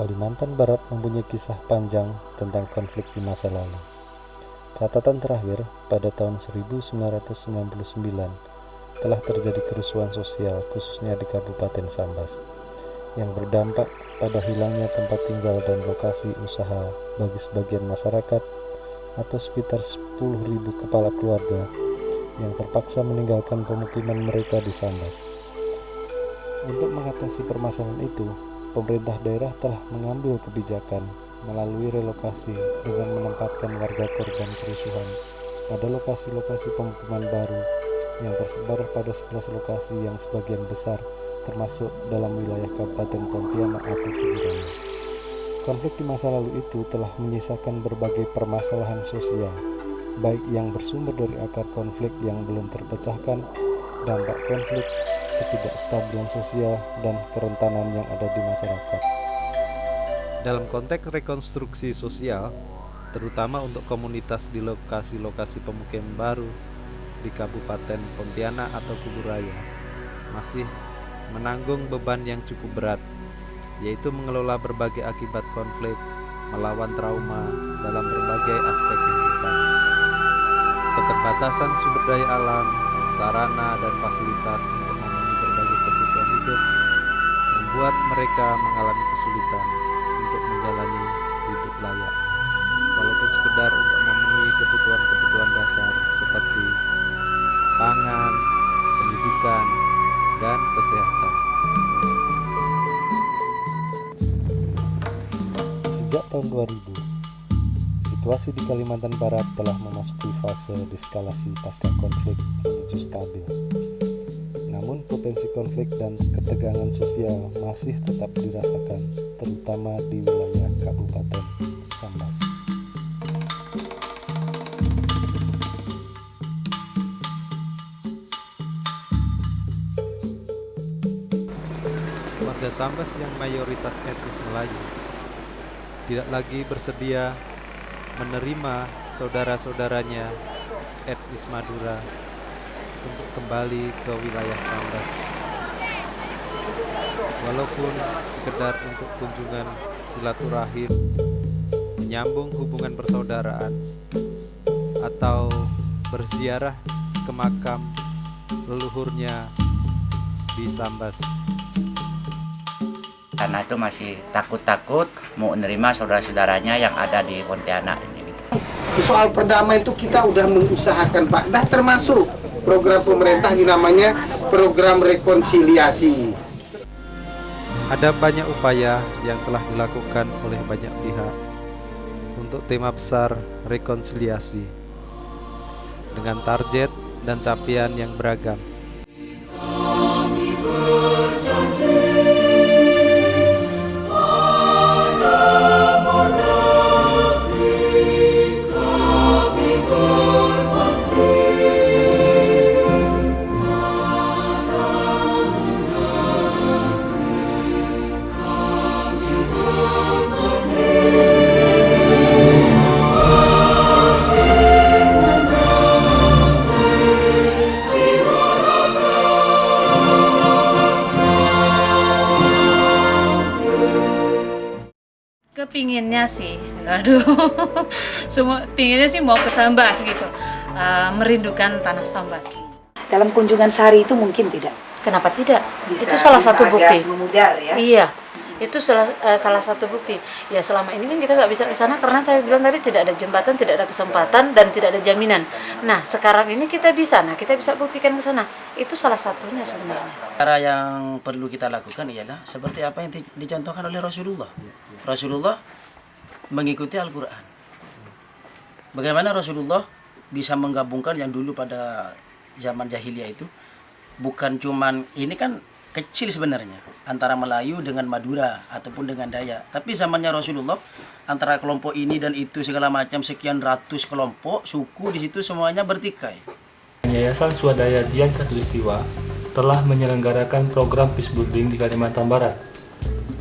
Kalimantan Barat mempunyai kisah panjang tentang konflik di masa lalu. Catatan terakhir, pada tahun 1999 telah terjadi kerusuhan sosial khususnya di Kabupaten Sambas yang berdampak pada hilangnya tempat tinggal dan lokasi usaha bagi sebagian masyarakat atau sekitar 10.000 kepala keluarga yang terpaksa meninggalkan pemukiman mereka di Sambas. Untuk mengatasi permasalahan itu, pemerintah daerah telah mengambil kebijakan melalui relokasi dengan menempatkan warga korban kerusuhan pada lokasi-lokasi pemukiman baru yang tersebar pada 11 lokasi yang sebagian besar termasuk dalam wilayah Kabupaten Pontianak atau Kuburaya. Konflik di masa lalu itu telah menyisakan berbagai permasalahan sosial, baik yang bersumber dari akar konflik yang belum terpecahkan, dampak konflik, ketidakstabilan sosial, dan kerentanan yang ada di masyarakat. Dalam konteks rekonstruksi sosial, terutama untuk komunitas di lokasi-lokasi pemukiman baru di Kabupaten Pontianak atau Kuburaya, masih menanggung beban yang cukup berat, yaitu mengelola berbagai akibat konflik, melawan trauma dalam berbagai aspek kehidupan. Keterbatasan sumber daya alam, sarana, dan fasilitas untuk memenuhi berbagai kebutuhan hidup membuat mereka mengalami kesulitan untuk menjalani hidup layak, walaupun sekedar untuk memenuhi kebutuhan-kebutuhan dasar seperti pangan, pendidikan, dan kesehatan. Sejak tahun 2000, situasi di Kalimantan Barat telah memasuki fase deskalasi pasca konflik menuju stabil. Namun potensi konflik dan ketegangan sosial masih tetap dirasakan, terutama di wilayah Kabupaten Sambas. Warga Sambas yang mayoritas etnis Melayu tidak lagi bersedia menerima saudara-saudaranya etnis Madura untuk kembali ke wilayah Sambas, walaupun sekedar untuk kunjungan silaturahim, menyambung hubungan persaudaraan, atau berziarah ke makam leluhurnya di Sambas. Karena itu masih takut-takut mau menerima saudara-saudaranya yang ada di Pontianak ini. Soal perdamaian itu kita udah mengusahakan, Pak. Dah termasuk program pemerintah ini namanya program rekonsiliasi. Ada banyak upaya yang telah dilakukan oleh banyak pihak untuk tema besar rekonsiliasi dengan target dan capaian yang beragam. Kepinginnya sih, semua pinginnya sih mau ke Sambas gitu, merindukan tanah Sambas. Dalam kunjungan sehari itu mungkin tidak. Kenapa tidak? Bisa, itu salah bisa satu bukti. Memudar ya. Iya, itu salah satu bukti. Ya selama ini kan kita nggak bisa ke sana karena saya bilang tadi tidak ada jembatan, tidak ada kesempatan, dan tidak ada jaminan. Nah sekarang ini kita bisa, kita bisa buktikan ke sana. Itu salah satunya sebenarnya. Cara yang perlu kita lakukan ialah seperti apa yang dicontohkan oleh Rasulullah. Rasulullah mengikuti Al-Quran. Bagaimana Rasulullah bisa menggabungkan yang dulu pada zaman jahiliyah itu, bukan cuman ini kan kecil sebenarnya antara Melayu dengan Madura ataupun dengan Dayak, tapi zamannya Rasulullah antara kelompok ini dan itu segala macam sekian ratus kelompok suku di situ semuanya bertikai. Yayasan Swadaya Dian Khatulistiwa telah menyelenggarakan program peace building di Kalimantan Barat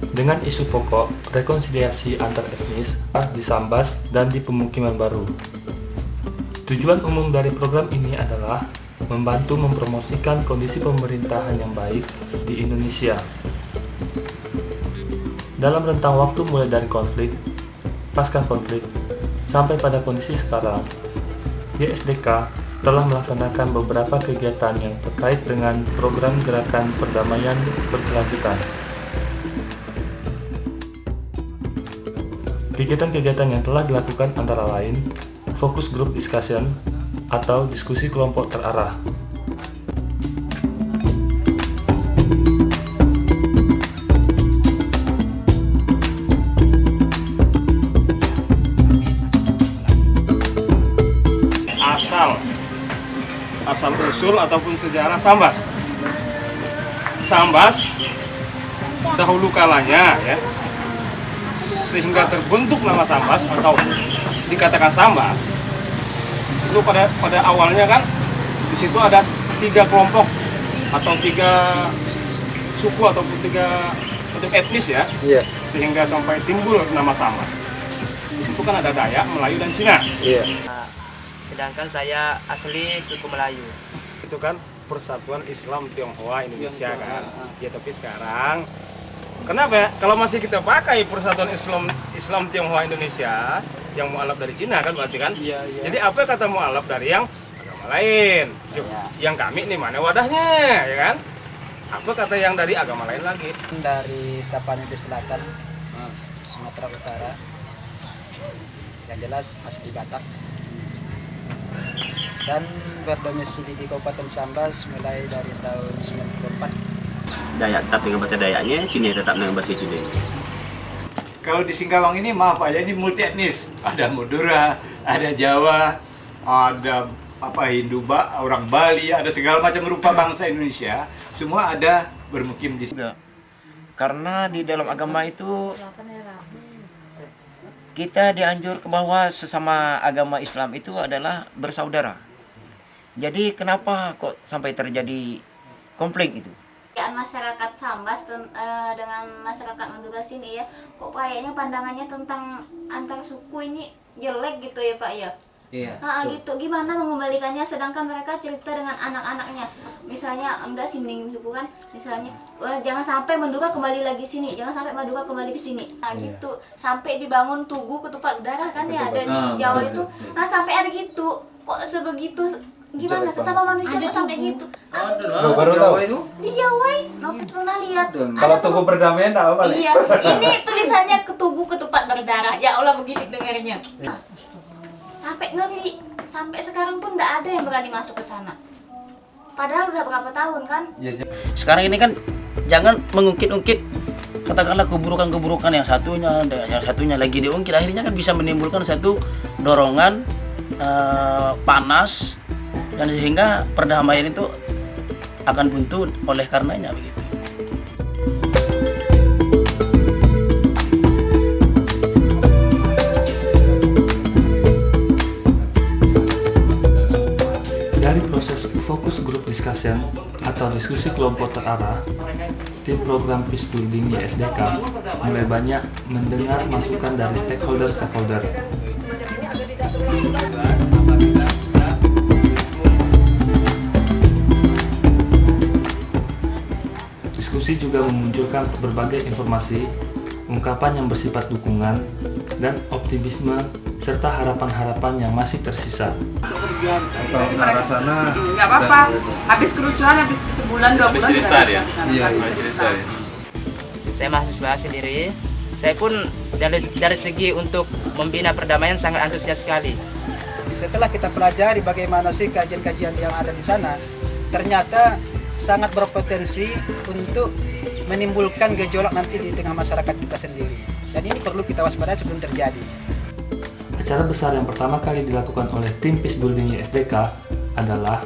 dengan isu pokok rekonsiliasi antar etnis di Sambas dan di pemukiman baru. Tujuan umum dari program ini adalah membantu mempromosikan kondisi pemerintahan yang baik di Indonesia. Dalam rentang waktu mulai dari konflik, pasca konflik, sampai pada kondisi sekarang, YSDK telah melaksanakan beberapa kegiatan yang terkait dengan program gerakan perdamaian berkelanjutan. Kegiatan-kegiatan yang telah dilakukan antara lain fokus group discussion atau diskusi kelompok terarah, asal usul ataupun sejarah Sambas. Sambas dahulu kalanya ya, sehingga terbentuk nama Sambas atau dikatakan Sambas. Itu pada awalnya kan di situ ada 3 kelompok atau 3 suku ataupun 3 bentuk etnis ya. Iya. Sehingga sampai timbul nama Sambas. Di situ kan ada Dayak, Melayu dan Cina. Iya. Sedangkan saya asli suku Melayu. Itu kan Persatuan Islam Tionghoa Indonesia kan. Ya tapi sekarang kenapa ya? Kalau masih kita pakai Persatuan Islam Tionghoa Indonesia yang mualaf dari Cina kan berarti kan? Iya. Jadi apa kata mualaf dari yang agama lain? Yang kami nih mana wadahnya ya kan? Apa kata yang dari agama lain lagi? Dari Tapanuli Selatan, Sumatera Utara. Yang jelas asli Batak. Dan berdomisili di Kabupaten Sambas mulai dari tahun 94. Dayak tetap dengan bahasa Dayaknya, Cina tetap dengan bahasa Cina. Kalau di Singkawang ini maaf aja, ini multi etnis. Ada Madura, ada Jawa, ada Hindu, orang Bali, ada segala macam rupa bangsa Indonesia. Semua ada bermukim di sini. Karena di dalam agama itu kita dianjur ke bahwa sesama agama Islam itu adalah bersaudara. Jadi kenapa kok sampai terjadi konflik itu? Masyarakat Sambas dengan masyarakat Madura sini ya, kok kayaknya pandangannya tentang antar suku ini jelek gitu ya Pak ya? Iya. Gitu. Gimana mengembalikannya sedangkan mereka cerita dengan anak-anaknya. Misalnya enggak sih mending suku kan, misalnya jangan sampai Madura kembali lagi sini, jangan sampai Madura kembali ke sini. Gitu. Sampai dibangun tugu ketupat udara kan ya ada di Jawa itu. Nah, sampai ada gitu. Kok sebegitu gimana sesama manusia kok sampai gitu? Baru tahu itu? Di Jawa, Novi pernah lihat. Kalau tugu perdamaian tak apa? Iya, ini tulisannya ketugu ketupat berdarah. Ya Allah begini dengarnya. Sampai ngeri, sampai sekarang pun tidak ada yang berani masuk ke sana. Padahal udah berapa tahun kan? Sekarang ini kan jangan mengungkit-ungkit katakanlah keburukan-keburukan yang satunya lagi diungkit, akhirnya kan bisa menimbulkan satu dorongan panas dan sehingga perdamaian itu akan buntu oleh karenanya begitu. Dari proses fokus group discussion atau diskusi kelompok terarah, tim program Peace Building YSDK mulai banyak mendengar masukan dari stakeholder-stakeholder. Diskusi juga memunculkan berbagai informasi, ungkapan yang bersifat dukungan, dan optimisme, serta harapan-harapan yang masih tersisa. Kalau ke arah sana nggak apa-apa, habis kerusuhan, habis sebulan 2 bulan cerita ya? Iya, cerita ya. Saya mahasiswa sendiri, saya pun dari segi untuk membina perdamaian sangat antusias sekali. Setelah kita pelajari bagaimana sih kajian-kajian yang ada di sana, ternyata sangat berpotensi untuk menimbulkan gejolak nanti di tengah masyarakat kita sendiri. Dan ini perlu kita waspadai sebelum terjadi. Acara besar yang pertama kali dilakukan oleh tim Peace Building YSDK adalah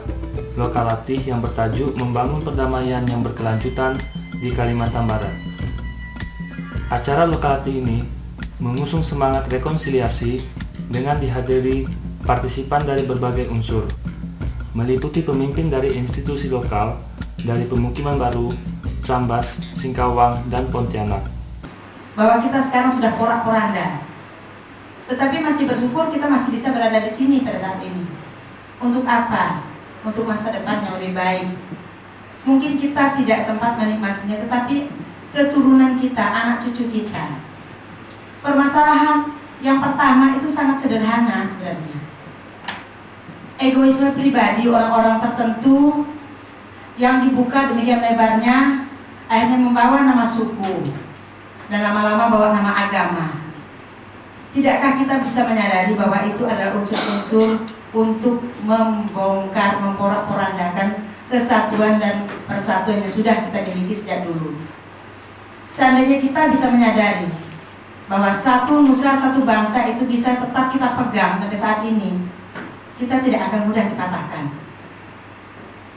lokalatih yang bertajuk Membangun Perdamaian yang Berkelanjutan di Kalimantan Barat. Acara lokalatih ini mengusung semangat rekonsiliasi dengan dihadiri partisipan dari berbagai unsur, meliputi pemimpin dari institusi lokal, dari pemukiman baru, Sambas, Singkawang, dan Pontianak. Bahwa kita sekarang sudah porak-poranda, tetapi masih bersyukur kita masih bisa berada di sini pada saat ini. Untuk apa? Untuk masa depan yang lebih baik. Mungkin kita tidak sempat menikmatinya, tetapi keturunan kita, anak cucu kita. Permasalahan yang pertama itu sangat sederhana sebenarnya. Egoisme pribadi orang-orang tertentu yang dibuka demikian lebarnya akhirnya membawa nama suku dan lama-lama bawa nama agama. Tidakkah kita bisa menyadari bahwa itu adalah unsur-unsur untuk membongkar, memporak-porandakan kesatuan dan persatuan yang sudah kita miliki sejak dulu. Seandainya kita bisa menyadari bahwa satu nusa, satu bangsa itu bisa tetap kita pegang sampai saat ini, kita tidak akan mudah dipatahkan.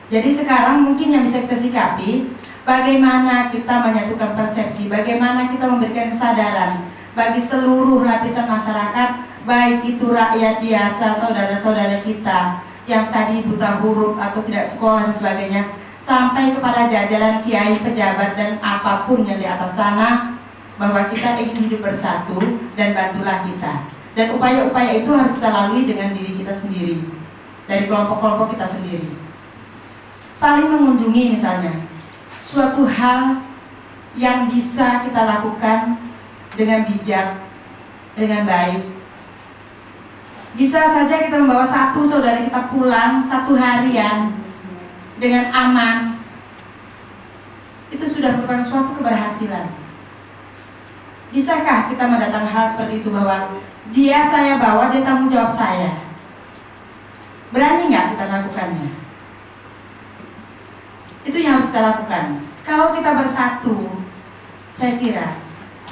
Jadi sekarang mungkin yang bisa kita sikapi, bagaimana kita menyatukan persepsi, bagaimana kita memberikan kesadaran bagi seluruh lapisan masyarakat, baik itu rakyat biasa, saudara-saudara kita yang tadi buta huruf atau tidak sekolah dan sebagainya, sampai kepada jajaran kiai, pejabat dan apapun yang di atas sana, bahwa kita ingin hidup bersatu dan bantulah kita. Dan upaya-upaya itu harus kita lalui dengan diri kita sendiri, dari kelompok-kelompok kita sendiri. Saling mengunjungi misalnya, suatu hal yang bisa kita lakukan dengan bijak, dengan baik. Bisa saja kita membawa satu saudara kita pulang satu harian dengan aman. Itu sudah merupakan suatu keberhasilan. Bisakah kita mendatang hal seperti itu, bahwa dia saya bawa, dia tanggung jawab saya? Berani nggak kita lakukannya? Itu yang harus kita lakukan. Kalau kita bersatu, saya kira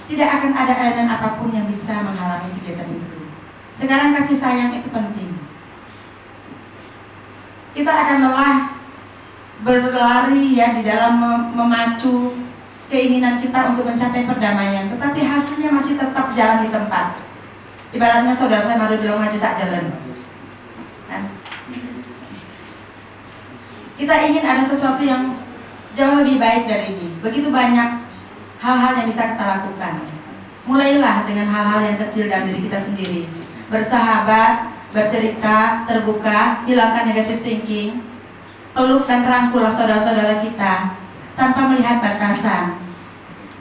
tidak akan ada elemen apapun yang bisa menghalangi kegiatan itu. Sekarang kasih sayang itu penting. Kita akan lelah berlari ya di dalam memacu keinginan kita untuk mencapai perdamaian, tetapi hasilnya masih tetap jalan di tempat. Ibaratnya saudara saya baru bilang maju tak jalan. Kita ingin ada sesuatu yang jauh lebih baik dari ini. Begitu banyak hal-hal yang bisa kita lakukan. Mulailah dengan hal-hal yang kecil dalam diri kita sendiri. Bersahabat, bercerita, terbuka, hilangkan negative thinking, peluk dan rangkullah saudara-saudara kita tanpa melihat batasan.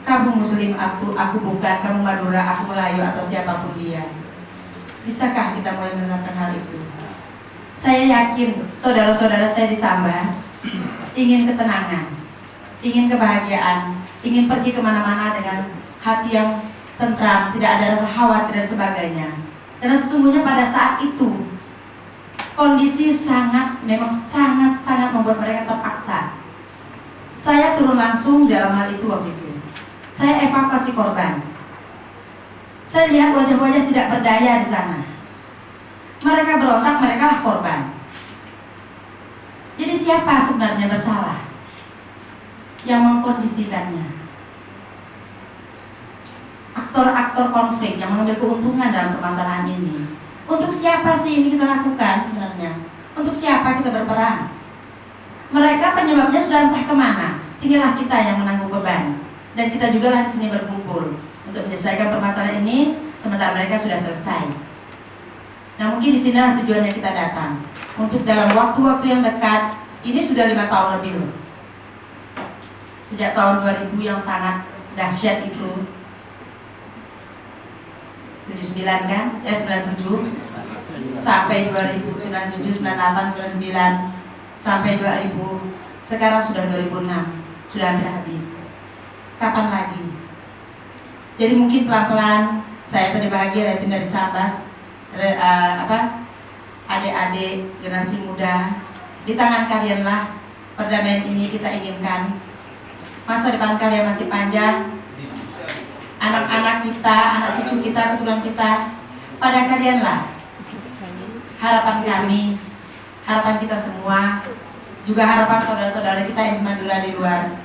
Kamu muslim, aku bukan, kamu Madura, aku Melayu, atau siapapun dia. Bisakah kita mulai menerapkan hal itu? Saya yakin saudara-saudara saya di Sambas ingin ketenangan, ingin kebahagiaan, ingin pergi kemana-mana dengan hati yang tentram, tidak ada rasa khawatir dan sebagainya. Karena sesungguhnya pada saat itu kondisi memang sangat membuat mereka terpaksa. Saya turun langsung dalam hal itu waktu itu. Saya evakuasi korban. Saya lihat wajah-wajah tidak berdaya di sana. Mereka berontak, mereka lah korban. Jadi siapa sebenarnya bersalah? Yang mengkondisikannya. Aktor-aktor konflik yang mengambil keuntungan dalam permasalahan ini. Untuk siapa sih ini kita lakukan sebenarnya? Untuk siapa kita berperang? Mereka penyebabnya sudah entah kemana. Tinggallah kita yang menanggung beban. Dan kita juga lah di sini berkumpul untuk menyelesaikan permasalahan ini, sementara mereka sudah selesai. Nah mungkin disinilah tujuannya kita datang. Untuk dalam waktu-waktu yang dekat, ini sudah 5 tahun lebih loh. Sejak tahun 2000 yang sangat dahsyat itu, 79 kan, saya 97 sampai 2000, 97, 98, 99 sampai 2000, sekarang sudah 2006, sudah hampir habis. Kapan lagi? Jadi mungkin pelan-pelan saya tadi bahagia dari Sambas, adik-adik generasi muda, di tangan kalianlah perdamaian ini kita inginkan. Masa depan kalian masih panjang. Anak-anak kita, anak cucu kita, keturunan kita, pada kalianlah harapan kami, harapan kita semua, juga harapan saudara-saudara kita yang di Madura di luar.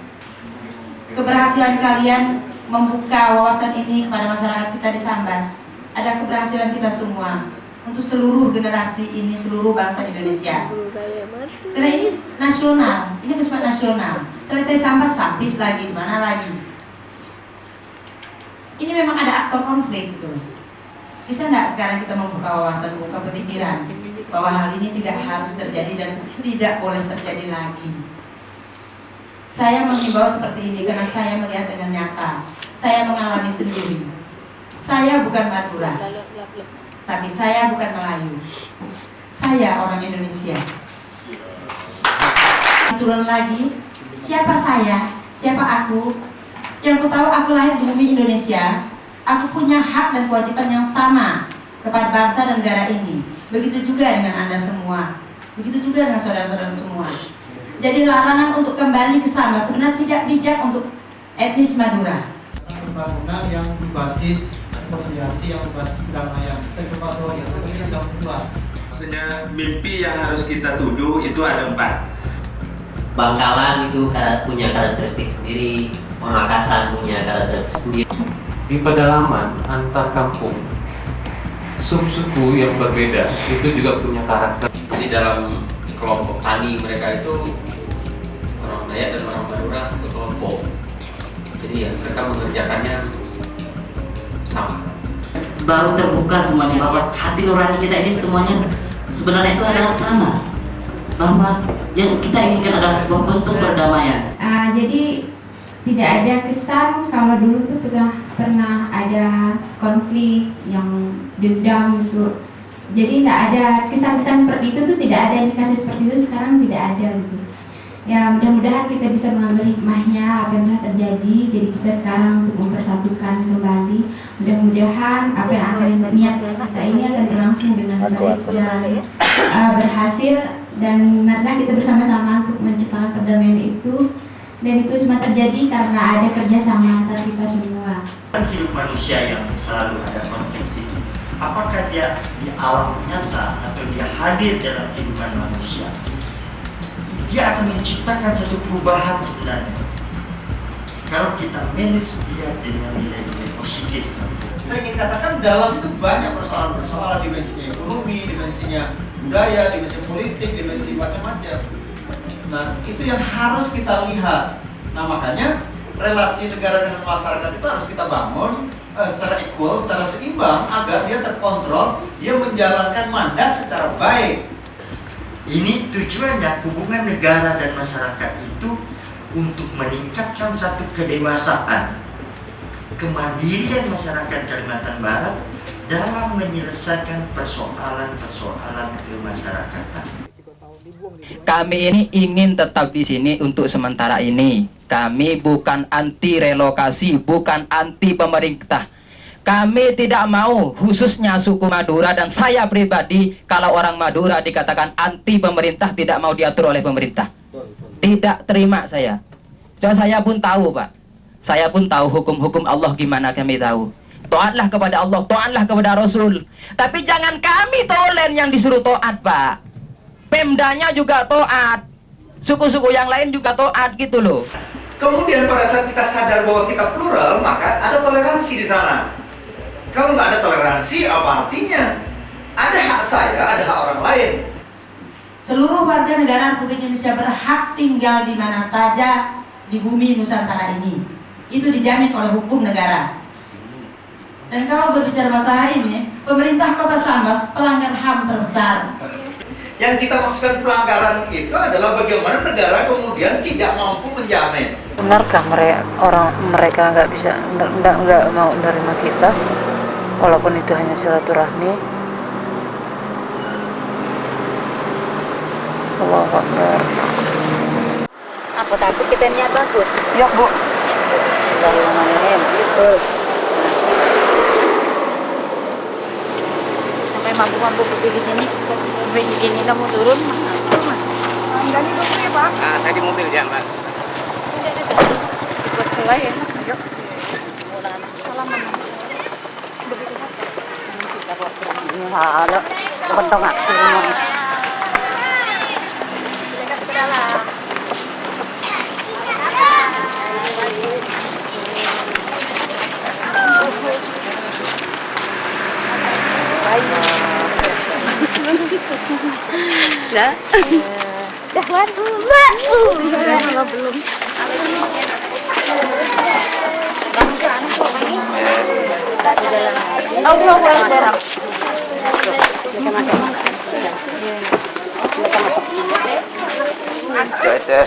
Keberhasilan kalian membuka wawasan ini kepada masyarakat kita di Sambas ada keberhasilan kita semua untuk seluruh generasi ini, seluruh bangsa Indonesia. Karena ini nasional, ini bersifat nasional. Selesai Sambas, Sabit lagi, mana lagi? Ini memang ada aktor konflik gitu. Bisa nggak sekarang kita membuka wawasan, membuka pemikiran bahwa hal ini tidak harus terjadi dan tidak boleh terjadi lagi. Saya menghimbau seperti ini karena saya melihat dengan nyata. Saya mengalami sendiri. Saya bukan Madura, tapi saya bukan Melayu. Saya orang Indonesia. Turun lagi, siapa saya? Siapa aku? Yang ku tahu aku lahir di bumi Indonesia. Aku punya hak dan kewajiban yang sama kepada bangsa dan negara ini. Begitu juga dengan Anda semua. Begitu juga dengan saudara-saudara semua. Jadi larangan untuk kembali ke Sambas sebenarnya tidak bijak untuk etnis Madura. Pembangunan yang berbasis rekonsiliasi, yang berbasis perdamaian. Kita coba bahwa yang jam 2. Maksudnya mimpi yang harus kita tuju itu ada 4. Bangkalan itu punya karakteristik sendiri, Makassar punya karakteristik sendiri. Di pedalaman antar kampung, suku yang berbeda itu juga punya karakter. Jadi dalam kelompok tani mereka itu orang Dayak dan orang Madura satu kelompok. Jadi ya mereka mengerjakannya sama. Baru terbuka semuanya bahwa hati nurani kita ini semuanya sebenarnya itu adalah sama. Bahwa yang kita inginkan adalah sebuah bentuk perdamaian. Jadi tidak ada kesan kalau dulu tuh pernah ada konflik yang dendam gitu. Jadi tidak ada kesan-kesan seperti itu tuh, tidak ada indikasi seperti itu sekarang, tidak ada gitu. Ya mudah-mudahan kita bisa mengambil hikmahnya apa yang telah terjadi. Jadi kita sekarang untuk mempersatukan kembali. Mudah-mudahan apa yang akan niat kita ini akan berlangsung dengan baik dan berhasil. Dan marilah kita bersama-sama untuk menciptakan perdamaian itu. Dan itu semua terjadi karena ada kerjasama antara kita semua. Hidup manusia yang selalu ada konflik itu, apakah dia di alam nyata atau dia hadir dalam kehidupan manusia? Dia akan menciptakan satu perubahan sebenarnya. Kalau kita manage dia dengan nilai-nilai positif. Saya ingin katakan dalam itu banyak persoalan-persoalan, dimensinya ekonomi, dimensinya budaya, dimensi politik, dimensi macam-macam. Nah, itu yang harus kita lihat. Nah, makanya relasi negara dengan masyarakat itu harus kita bangun secara equal, secara seimbang agar dia terkontrol, dia menjalankan mandat secara baik. Ini tujuannya hubungan negara dan masyarakat itu untuk meningkatkan satu kedewasaan, kemandirian masyarakat Kalimantan Barat dalam menyelesaikan persoalan-persoalan kemasyarakatan. Kami ini ingin tetap di sini untuk sementara ini. Kami bukan anti relokasi, bukan anti pemerintah. Kami tidak mau, khususnya suku Madura dan saya pribadi, kalau orang Madura dikatakan anti pemerintah, tidak mau diatur oleh pemerintah. Tidak terima saya. Saya pun tahu, Pak. Saya pun tahu hukum-hukum Allah gimana kami tahu. Taatlah kepada Allah, taatlah kepada Rasul. Tapi jangan kami tolen yang disuruh taat, Pak. Pemdanya juga taat. Suku-suku yang lain juga taat gitu loh. Kemudian pada saat kita sadar bahwa kita plural, maka ada toleransi di sana. Kalau nggak ada toleransi, apa artinya? Ada hak saya, ada hak orang lain. Seluruh warga negara Republik Indonesia berhak tinggal di mana saja di bumi Nusantara ini. Itu dijamin oleh hukum negara. Dan kalau berbicara masalah ini, pemerintah Kota Sambas pelanggar HAM terbesar. Yang kita maksudkan pelanggaran itu adalah bagaimana negara kemudian tidak mampu menjamin. Benarkah mereka nggak bisa nggak mau menerima kita, walaupun itu hanya silaturahmi? Allahu Akbar. Apa takut kita niat bagus? Ya Bu. Bismillahirrahmanirrahim. Sampai mampu-mampu pergi di sini, sampai di sini kamu turun. Enggak di mobil ya Pak? Saya di mobil ya Mbak. Buat selai ya. Ayo. Salaman. Begitu saja. Kita buat halo. Bentuk nggak semua. Jaga sedalam. Dah. Dah waduh, Mbak. Belum. Allah Akbar. Kita masih Itu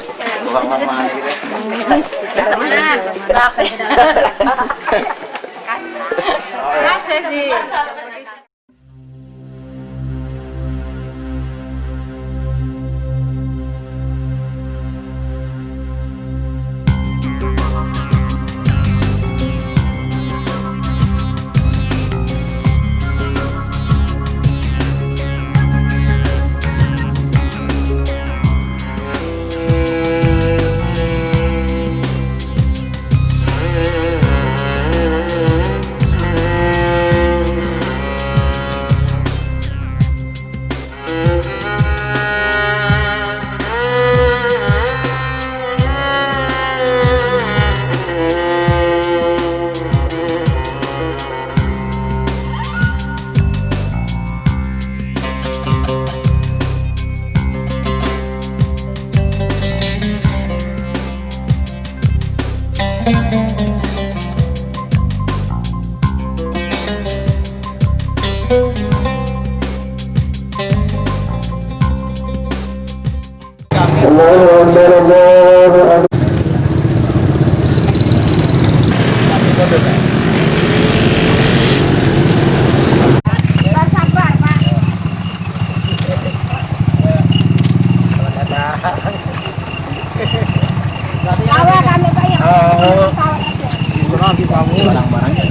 tukang mama gitu. Kasih sih.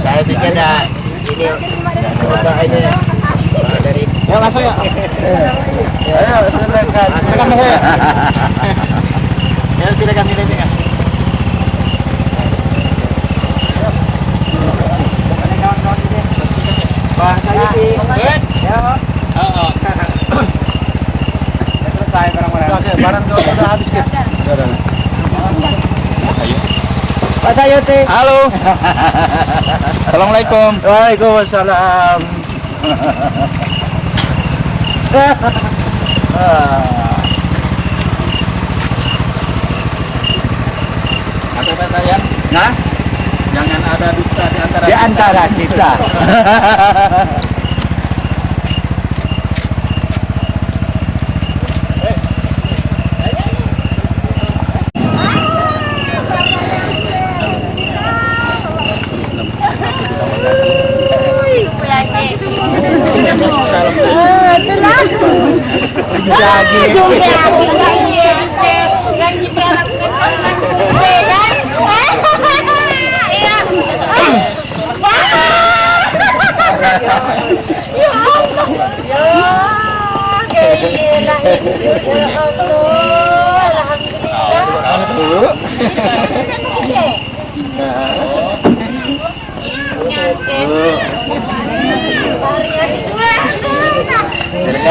Saya pikir ada ini dari ya masuk ya. Ayo silakan ya. Ya silakan. Pak tadi ya. Selesai barang udah habis kan. Pak Sayuti. Halo. Assalamualaikum. Waalaikumsalam. Apa saya? Nah, jangan ada dusta di antara kita.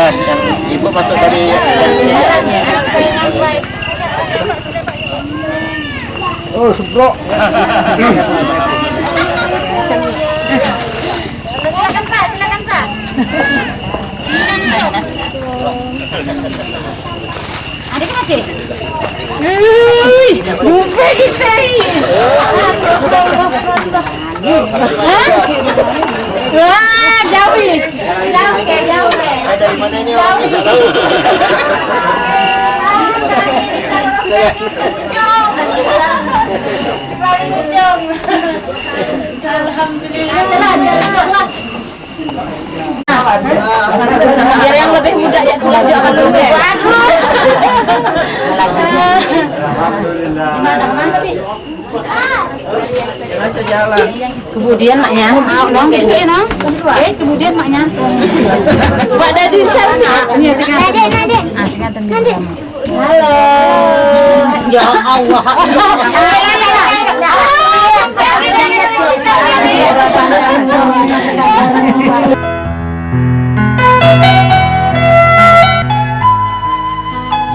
Silakan, ibu masuk dari oh subro. Silakan Pak. Ada kan Cik? Lupa kita. Wah, jauh. Dari mana ini? Biar yang lebih muda ya tunjukkan dulu ya. Bagus. Kemudian maknya, kemudian maknya. Pak Dadi Sarti. Halo. Ya Allah.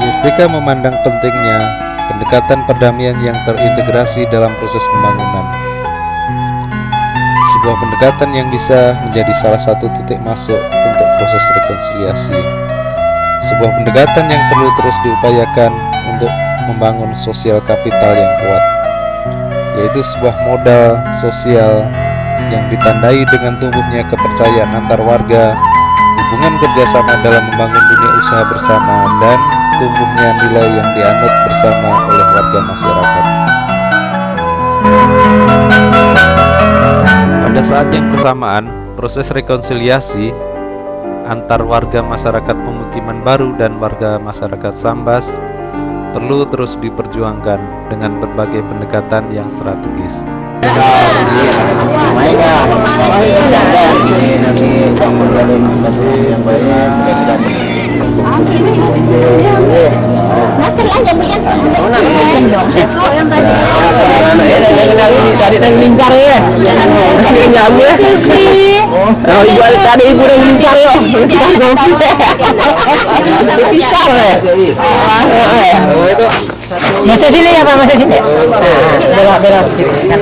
YSTK memandang pentingnya pendekatan perdamaian yang terintegrasi dalam proses pembangunan. Sebuah pendekatan yang bisa menjadi salah satu titik masuk untuk proses rekonsiliasi. Sebuah pendekatan yang perlu terus diupayakan untuk membangun sosial kapital yang kuat, yaitu sebuah modal sosial yang ditandai dengan tumbuhnya kepercayaan antar warga, hubungan kerjasama dalam membangun dunia usaha bersama, dan tumbuhnya nilai yang dianut bersama oleh warga masyarakat. Pada saat yang bersamaan, proses rekonsiliasi antar warga masyarakat pemukiman baru dan warga masyarakat Sambas perlu terus diperjuangkan dengan berbagai pendekatan yang strategis. Tadi dan lincar ya. Tadi nyamuk ya. Oh, jual tadi ibu dan lincar yo. Pisar ya. Masuk sini ya Pak, masuk sini. Belok kiri kan.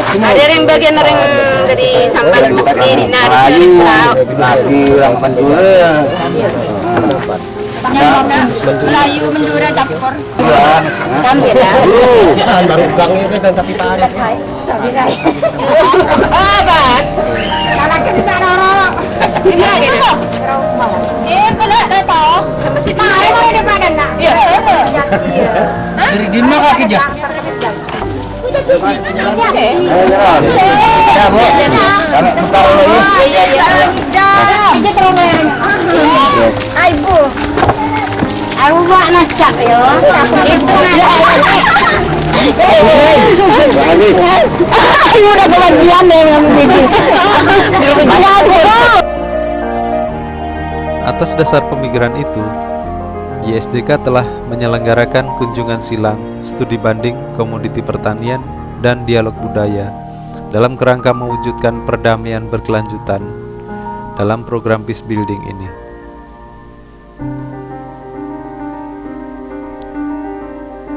Ada yang bagian yang dari sampah sendiri narik lagi langsung dulu. Melayu Mendura campur. Kan beda. Baru gang itu dan tapi tarik. Apa? Kalau kita orang-orang. Sini aja. Kalau ada tahu. Masih tarik mau ada pada nak. Iya. Dari Dima kaki aja. Ibu, aku buat nasak ya. Itu Ibu udah kebagian dengan begitu. Atas dasar pemikiran itu, YSDK telah menyelenggarakan kunjungan silang, studi banding, komoditi pertanian, dan dialog budaya dalam kerangka mewujudkan perdamaian berkelanjutan dalam program peace building ini.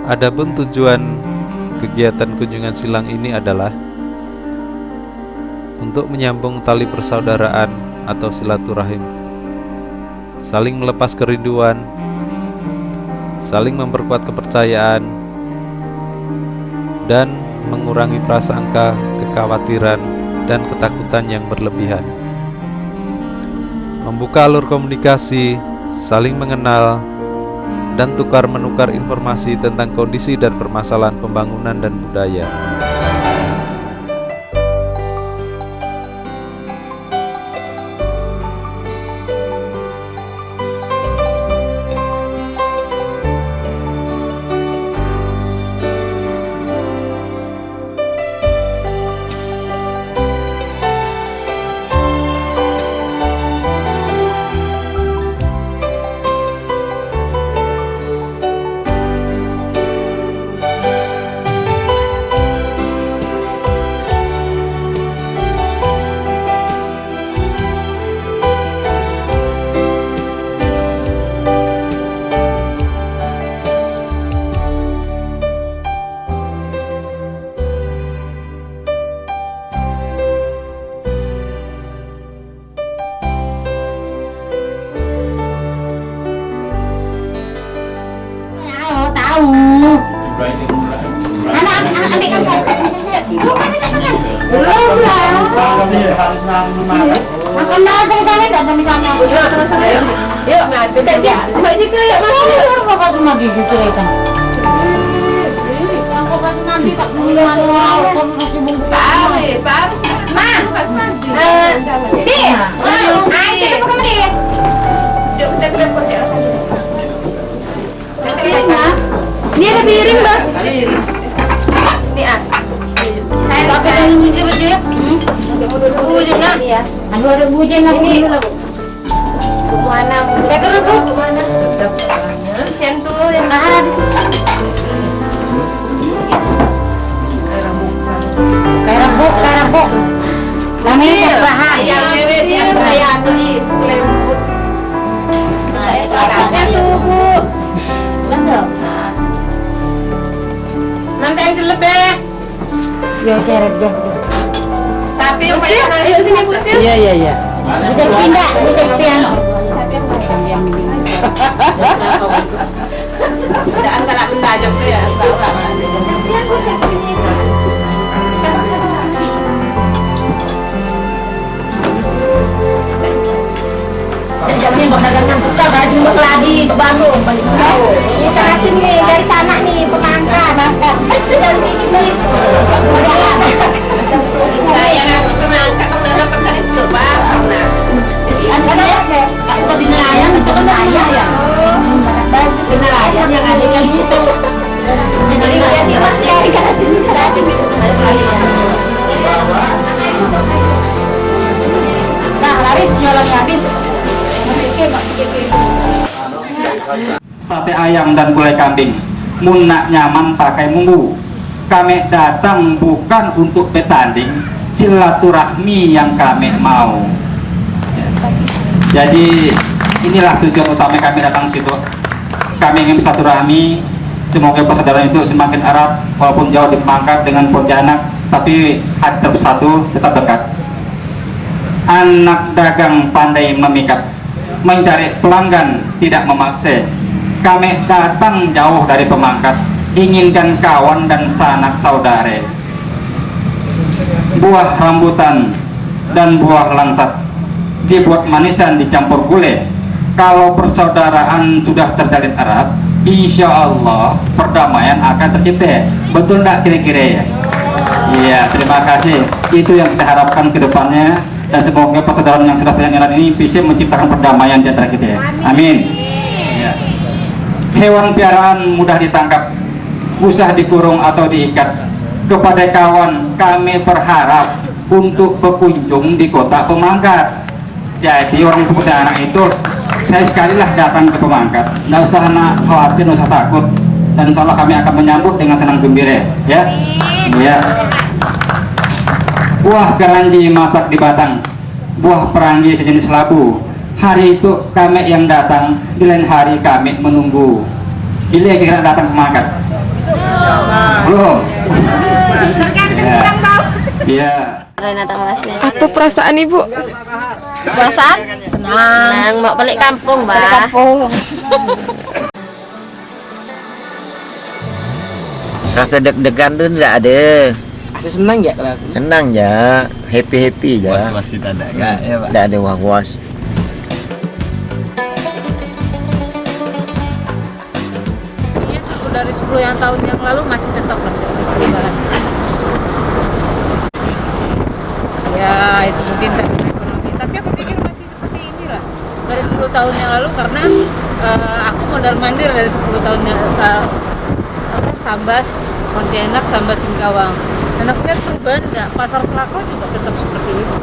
Adapun tujuan kegiatan kunjungan silang ini adalah untuk menyambung tali persaudaraan atau silaturahim, saling melepas kerinduan, saling memperkuat kepercayaan, dan mengurangi prasangka, kekhawatiran, dan ketakutan yang berlebihan. Membuka alur komunikasi, saling mengenal, dan tukar-menukar informasi tentang kondisi dan permasalahan pembangunan dan budaya. Ini ada piring, Mbak. Ini ah. Saya pakai baju ya. Baju nak. Iya. Aduh ada baju nak ini. Mana? Saya ke Bu. Mana? Sian tuh yang ada di situ. Karabuk. Namanya siapa? Yang lewe yang saya beli lembut. Rasanya tuh, Bu. Masuk. Nanti yang celebek. Yo ceret jom. Sapi yang paling ayo sini Bu Sil. Iya. Kita pindah, kita piano. Ada antara benda jom tu ya, bawa. Keladi Bandung. Ini terasin nih dari sana nih pemangkat. Dan ini bis. Yang aku pemangkat sebenarnya pernah itu Pak. Nah, si anaknya kalau di nelayan itu kan nelayan ya. Bagus di nelayan yang ada kayak gitu. Sekali lihat di mas sekali kasih. Nah, laris nyolong habis. Sate ayam dan gulai kambing, munak nyaman pakai mumbu. Kami datang bukan untuk bertanding, silaturahmi yang kami mau. Jadi inilah tujuan utama kami datang situ. Kami ingin silaturahmi, semoga persaudaraan itu semakin erat, walaupun jauh di Pemangkat dengan Pontianak, tapi hati bersatu, tetap dekat. Anak dagang pandai memikat, mencari pelanggan tidak memaksa. Kami datang jauh dari Pemangkat, inginkan kawan dan sanak saudara. Buah rambutan dan buah langsat dibuat manisan dicampur gulai. Kalau persaudaraan sudah terjalin erat, insya Allah perdamaian akan tercipta. Betul tidak kira-kira ya? Iya, terima kasih. Itu yang kita harapkan ke depannya, dan semoga persaudaraan yang sudah terjalin erat ini bisa menciptakan perdamaian di antara kita. Amin. Ya. Hewan piaraan mudah ditangkap, usah dikurung atau diikat. Kepada kawan kami berharap untuk berkunjung di kota Pemangkat. Jadi orang seperti anak itu, saya sekalilah datang ke Pemangkat. Nggak usah khawatir, nggak usah takut. Dan insya Allah kami akan menyambut dengan senang gembira. Ya, ya. Buah garanji masak di batang, buah perangi sejenis labu. Hari itu kami yang datang, di lain hari kami menunggu. Ini kira datang ke Pemangkat? Belum? Iya. Apa perasaan Ibu? Perasaan? Senang, mau balik kampung, Mbak. Balik kampung. Rasa deg-degan tuh nggak ada. Masih senang ya kalau? Senang ya, happy ya. Was-was tidak ada, nggak ya Pak? Tidak ada was-was. Dari 10 yang tahun yang lalu masih tetap perubahan. Ya itu mungkin karena ekonomi, tapi aku pikir masih seperti inilah dari 10 tahun yang lalu, karena aku mondar mandir dari 10 tahun yang Sambas, Pontianak, Sambas, Singkawang, dan aku lihat perubahan nggak, pasar Selako juga tetap seperti itu.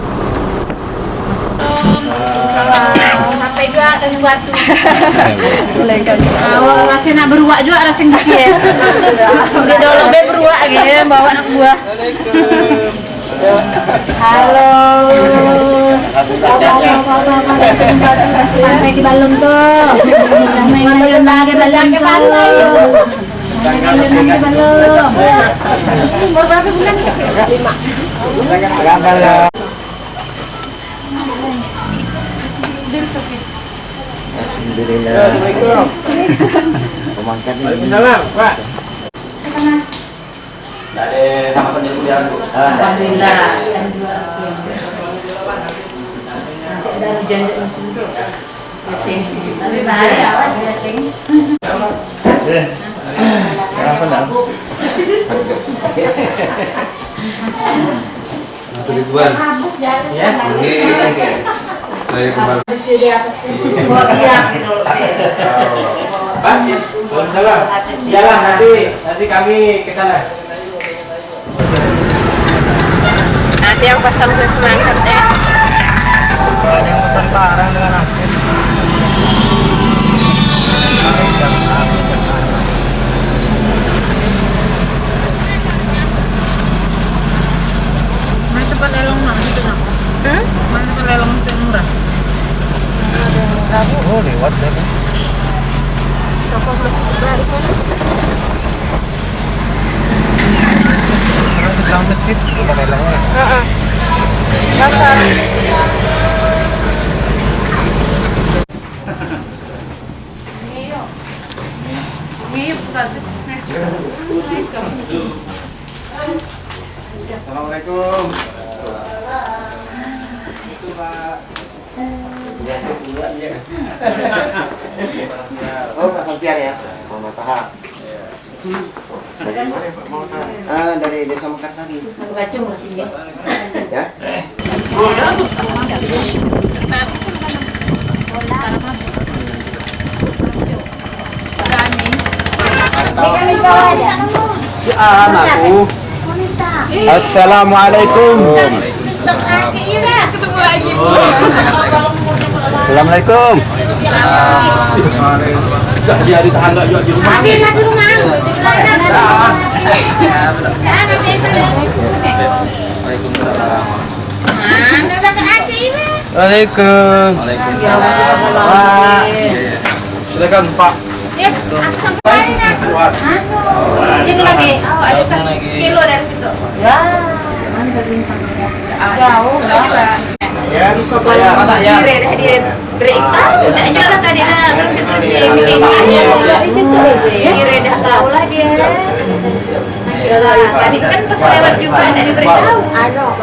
Sampai dua dan batu. Awal rasanya nak beruak juga rasanya di sini. Dia dulu beruak gitu bawa anak buah. Halo. Sampai di balon tuh. Main-main lagi balon ke balon. Berapa bulan? 5. Alhamdulillah. Assalamualaikum. Pemangkat ini. Waalaikumsalam, Pak. Tidak ada sama kerja kuliah Bu. Alhamdulillah. Dari janji musim itu. Tapi bahaya awal biasa. Apa nak? Mas Ridwan. Ya. Saya kembali. Di atas sini. Iya, gitu loh. Pak, waalaikumsalam. Jalan nanti kami ke sana. Nanti yang pasang ke Pemangkat deh. Ada yang pesan barang dengan aku. Mana tempat lelong mana itu nak? Mana tempat lelong itu murah? Oh, lewat deh. Toko masih terbaru kan? Sekarang sebelah masjid itu kan elangnya. Pasar. Assalamualaikum. Itu Pak. Oh, Pak Santiar ya. Muhammad Taha. Dari mana Pak Muhammad Taha? Dari Desa Mekarsari. Kacung tinggi. Ya. Anakku. Assalamualaikum. Ketemu lagi. Assalamualaikum. Dia ditahan enggak juga di rumah. Di rumah. Waalaikumsalam. Waalaikumsalam. Silakan Pak. Sini lagi. Oh, ada 1 kilo dari situ. Ya. Jauh. Saya. Dia berikta. Udah jualan tadi lah. Berhenti dari situ. Dia dah tahu lah dia. Tadi kan pas lewat juga dari beritahu.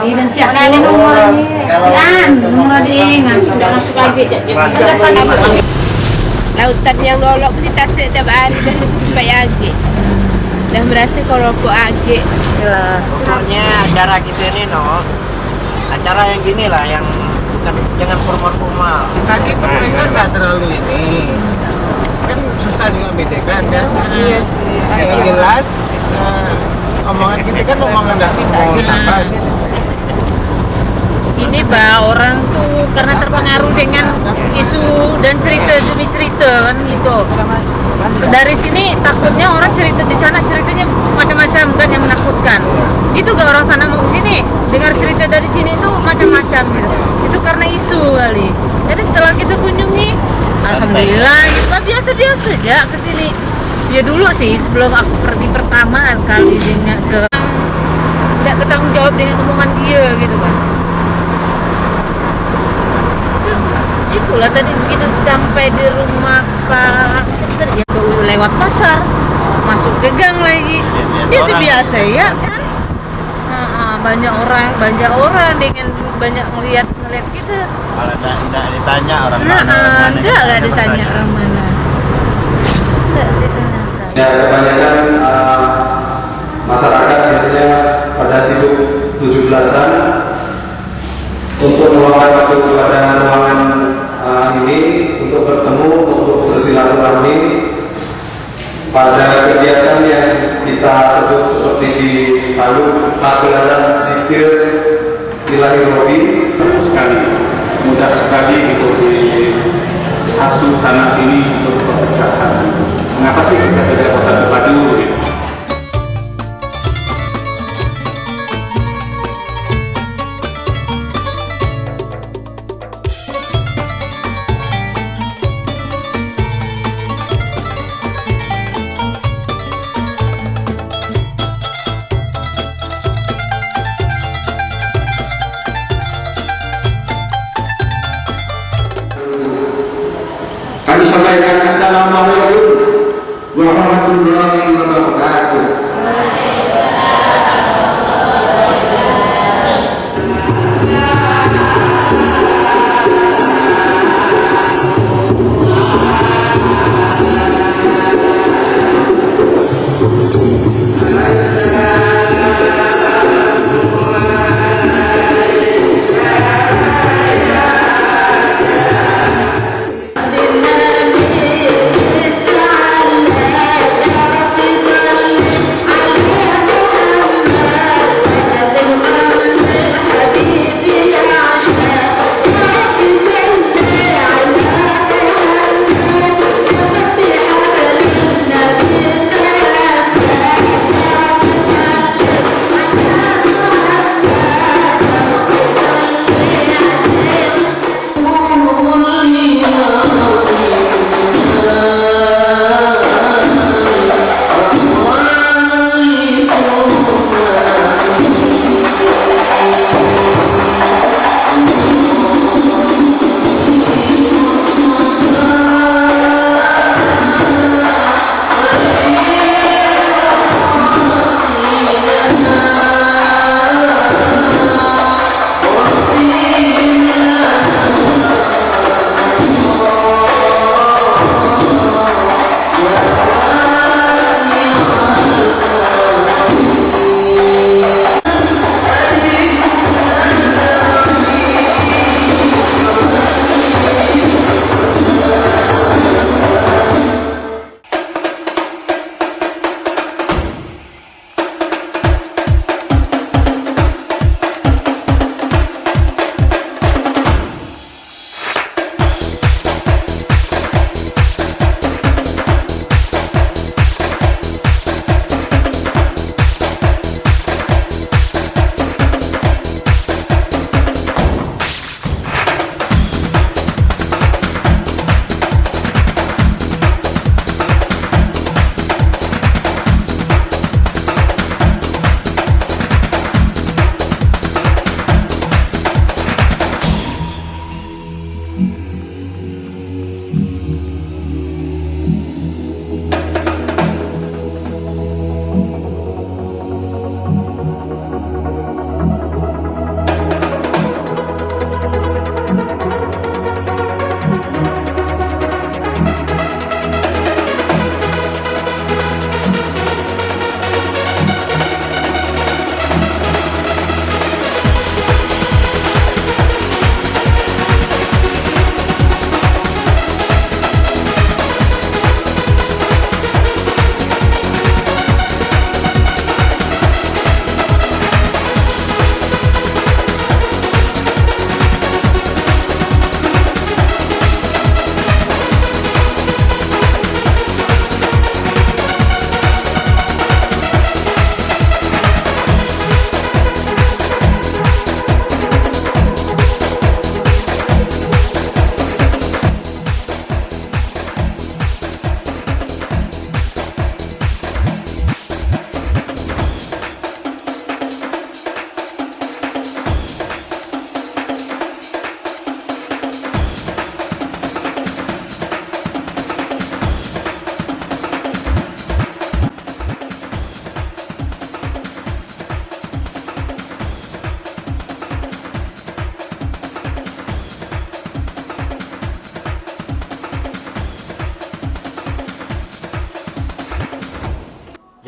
Ini bencak ini nomornya. Nomor dia nanti udah masuk lagi. Lautan yang nolok di tasik tiap hari dah sampai agi. Dah merasa kalau aku agi. Pokoknya acara kita ini acara yang gini lah, yang bukan, jangan formal-formal. Tadi kan nggak terlalu ini, kan susah juga bedakan kan. Iya sih. Yang jelas omongan kita kan omongan dari sampah. Ini orang tuh karena terpengaruh dengan isu dan cerita demi cerita kan gitu. Dari sini takutnya orang cerita di sana ceritanya macam-macam kan yang menakutkan. Itu gak orang sana mau ke sini dengar cerita dari sini itu macam-macam gitu. Itu karena isu kali. Jadi setelah kita kunjungi, alhamdulillah gitu. Biasa-biasa aja ke sini. Ya dulu sih sebelum aku pergi pertama sekali dengan ke nggak bertanggung jawab dengan omongan dia gitu kan. Itulah tadi begitu sampai di rumah Pak Senter ya lewat pasar masuk ke gang lagi biasa ya kan. Banyak orang dengan banyak ngeliat kita. Kalau nggak ditanya orang nggak ditanya orang mana. Nggak sih ternyata. Ya, kebanyakan masyarakat biasanya pada sibuk 17-an untuk meluangkan waktu kepada ruangan ini untuk bertemu, untuk bersilaturahmi pada kegiatan yang kita sebut seperti di Palu, pagelaran zikir Ilahi Robi. Mudah sekali untuk diasuh sana sini untuk perpecahan. Mengapa sih kita tidak bersatu padu gitu? Kami sampaikan assalamualaikum warahmatullahi wabarakatuh.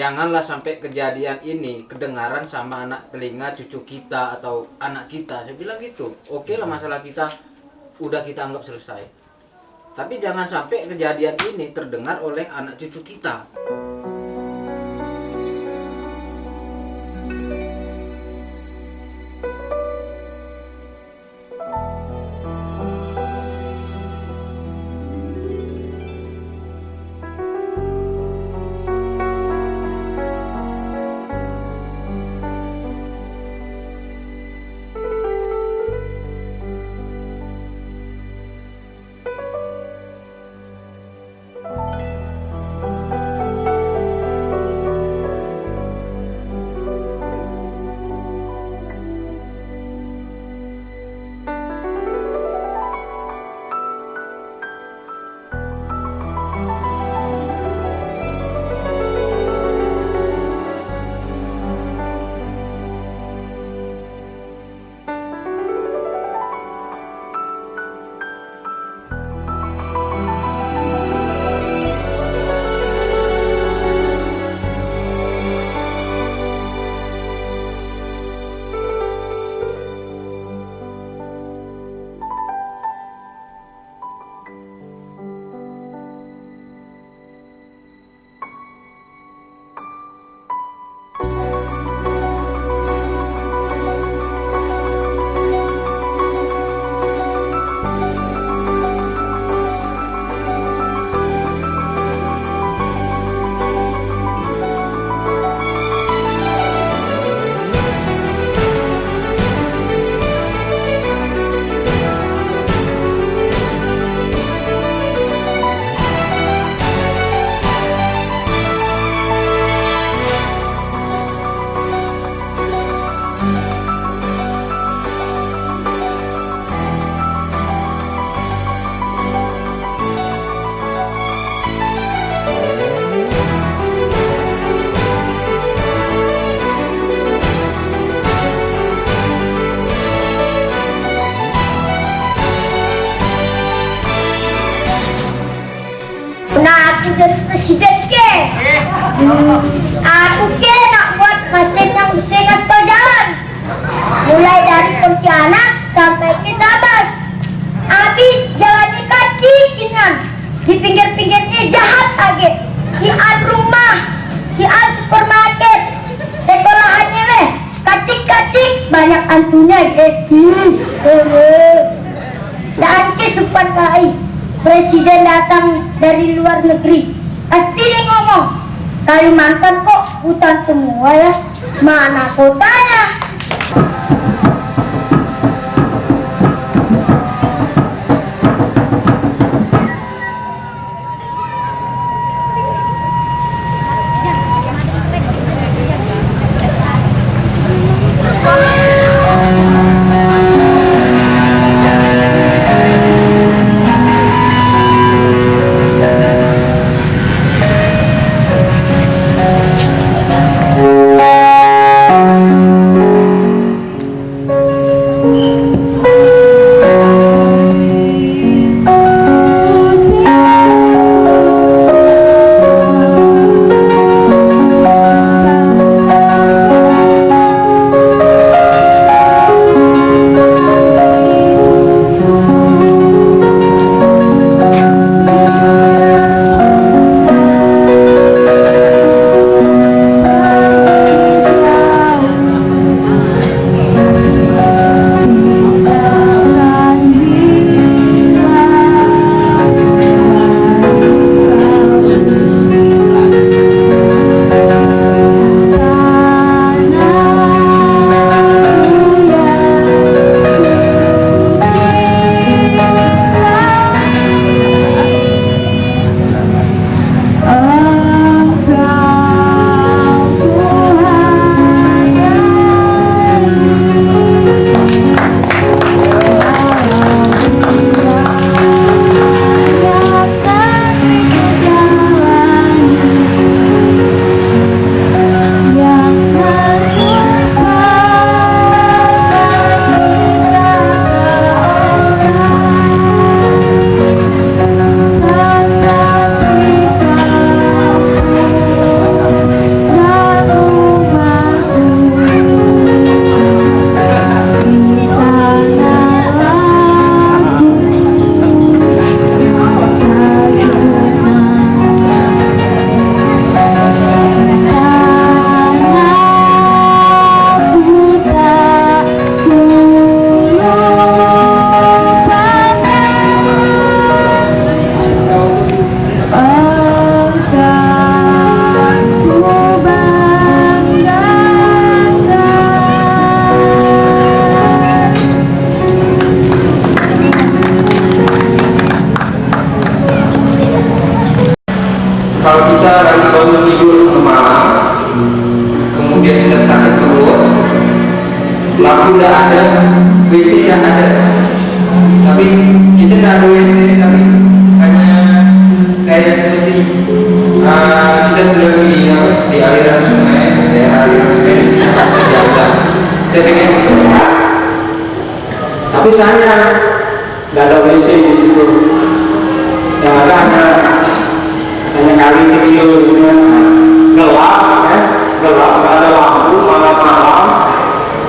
janganlah sampai kejadian ini kedengaran sama anak telinga cucu kita atau anak kita. Saya bilang gitu. Oke lah, masalah kita udah kita anggap selesai. Tapi jangan sampai kejadian ini terdengar oleh anak cucu kita. jadi presiden ke. Aku ke nak buat mesin yang bisa ngasih jalan. Mulai dari Pontianak sampai ke Sabas. Habis jalannya kaki kinan. Di pinggir-pinggirnya jahat lagi. Si an rumah, si an supermarket, sekolahannya weh kacik-kacik banyak antunya dan kesupan kai presiden datang dari luar negeri pasti dia ngomong Kalimantan kok hutan semua ya, mana kotanya. lampu tidak ada, WC tidak ada, tapi kita tidak ada WC, tapi hanya kayak seperti kita pergi di aliran sungai, daerah aliran sungai jalan. Saya pengen tapi sayang nggak ada WC di situ, yang ada hanya kali kecil, gelap ya, gelap, nggak ada lampu, malam-malam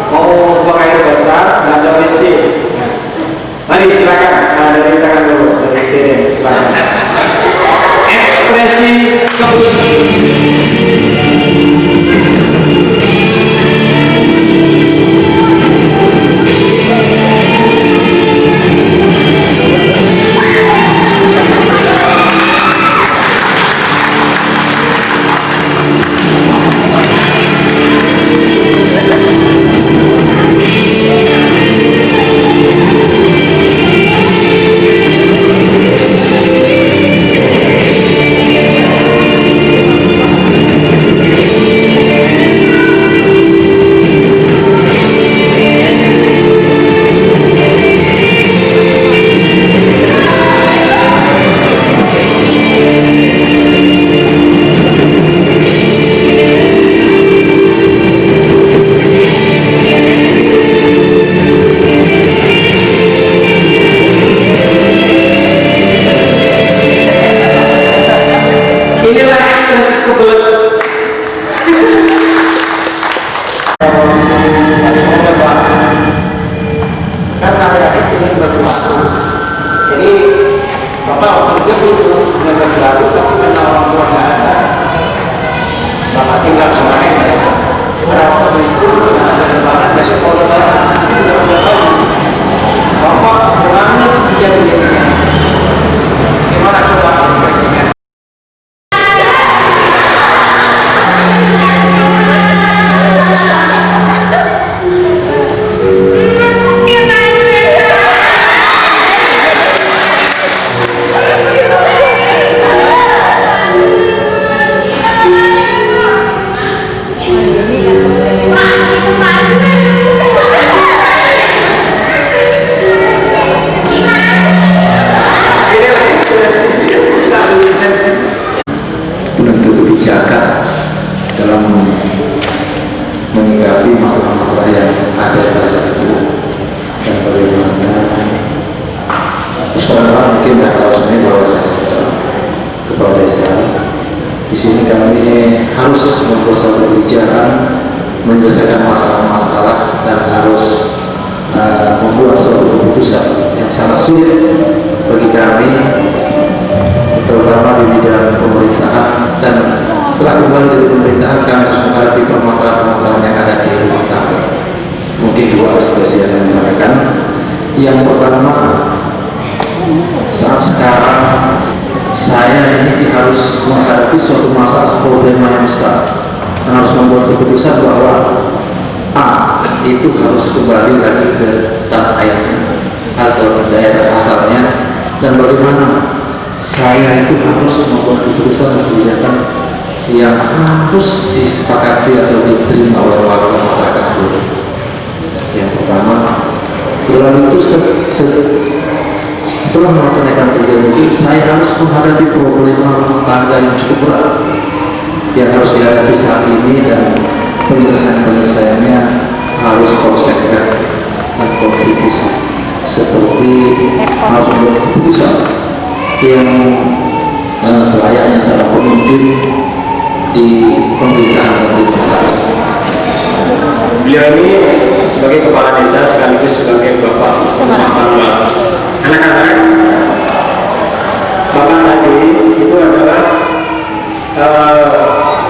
mau buang air besar, nggak ada WC. Mari silakan, dari tangan dulu, dari kiri silakan. Ekspresi menyelesaikan masalah-masalah dan harus membuat suatu keputusan yang sangat sulit bagi kami, terutama di bidang pemerintahan. Dan setelah kembali dari pemerintahan, kami harus menghadapi permasalahan-permasalahan yang ada di rumah tangga. Mungkin dua ekspresi yang menyampaikan. Yang pertama, saat sekarang saya ini harus menghadapi suatu masalah problema yang besar, dan harus membuat keputusan bahwa A itu harus kembali lagi ke tanah airnya atau daerah asalnya, dan bagaimana saya itu harus membuat keputusan dan kebijakan yang harus disepakati atau diterima oleh warga masyarakat seluruh. Yang pertama, dalam itu setelah melaksanakan kegiatan itu, saya harus menghadapi problema rumah tangga yang cukup berat yang harus dihadapi saat ini, dan penyelesaiannya harus konsekuensi dan konstitusi, seperti harus membuat keputusan yang selayaknya seorang pemimpin di pemerintahan dan di negara. Beliau ini sebagai kepala desa sekaligus sebagai bapak rumah tangga. Anak-anak, bapak tadi itu adalah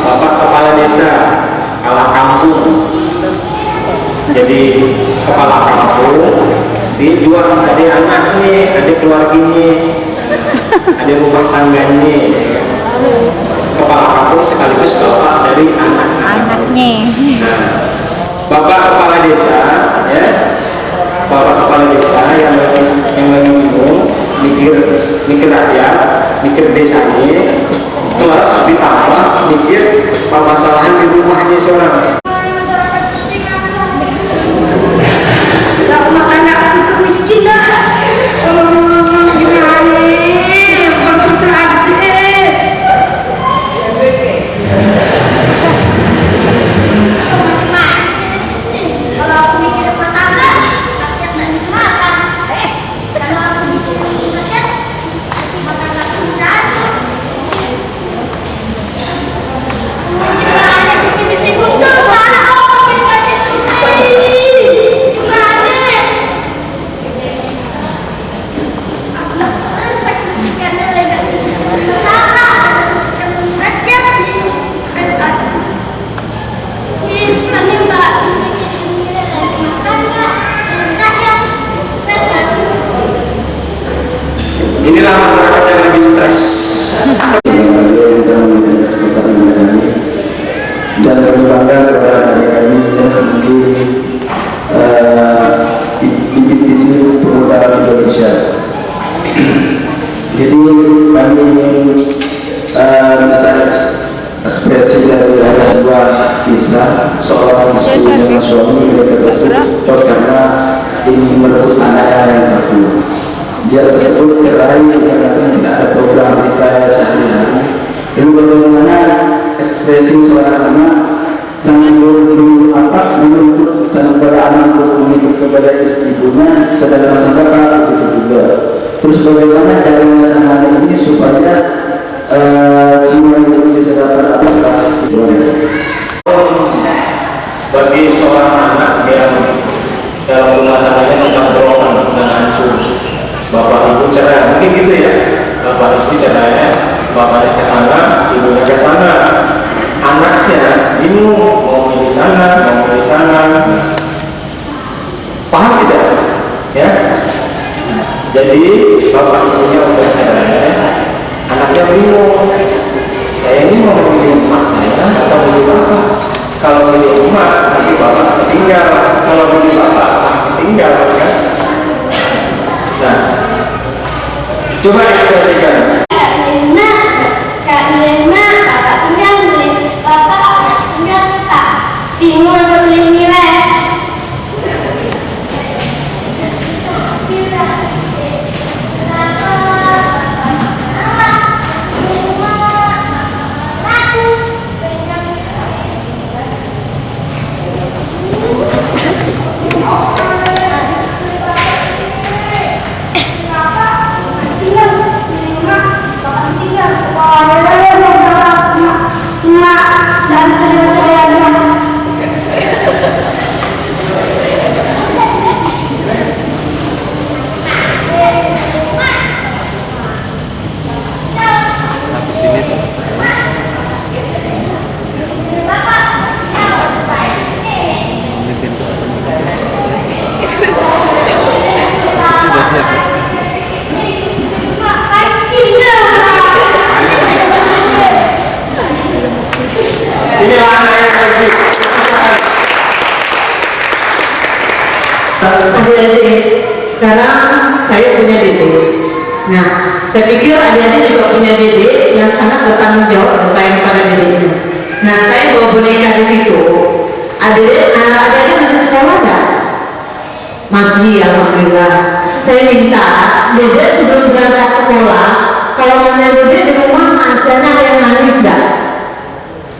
bapak kepala desa, kepala kampung. Jadi kepala kampung, dia juga ada anaknya, ada keluarganya, ada rumah tangganya. Kepala kampung sekaligus bapak dari anak-anaknya. Nah, bapak kepala desa, ya, bapak kepala desa yang lagi bingung, mikir rakyat, mikir desanya, plus ditambah mikir permasalahan di rumahnya seorang. Inilah masyarakat yang lebih stres. Dan kami bangga kepada adik kami yang mungkin bibit-bibit pemuda Indonesia. Jadi kami minta ekspresi dari ada sebuah kisah seorang istri dengan suami mereka tersebut karena ini merebut anaknya yang satu. Dia tersebut cerai karena tidak ada program nikah sehari-hari. Lalu bagaimana ekspresi seorang anak sangat menuntut sang anak untuk mengikut kepada ibunya, sedangkan sang bapak begitu juga. Terus bagaimana caranya sang anak ini supaya semua itu bisa dapat apa? Bagi seorang anak yang dalam rumah tangganya sedang berlomba, sedang hancur, bapak ibu cerai, mungkin gitu ya, bapak ibu cerai, bapaknya ke sana, ibunya ke sana, anaknya bingung mau milih sana, mau milih sana, paham tidak? Ya, jadi bapak ibunya udah cerai, anaknya bingung, saya ini mau memilih emak saya atau memilih bapak? Kalau milih emak, nanti bapak ketinggal. Kalau milih bapak, ketinggal, kan? Nah, coba ekspresikan. Habis ini selesai. Sudah siap ya? Inilah anak yang baik. Adik-adik, sekarang saya punya dedek. Nah, saya pikir adik-adik juga punya dedek yang sangat bertanggung jawab dan sayang pada dedeknya. Nah, saya bawa boneka di situ. Adik-adik masih sekolah nggak? Masih, alhamdulillah. Saya minta dedek sebelum berangkat sekolah, kalau nanya dedek di rumah acaranya ada yang nangis nggak?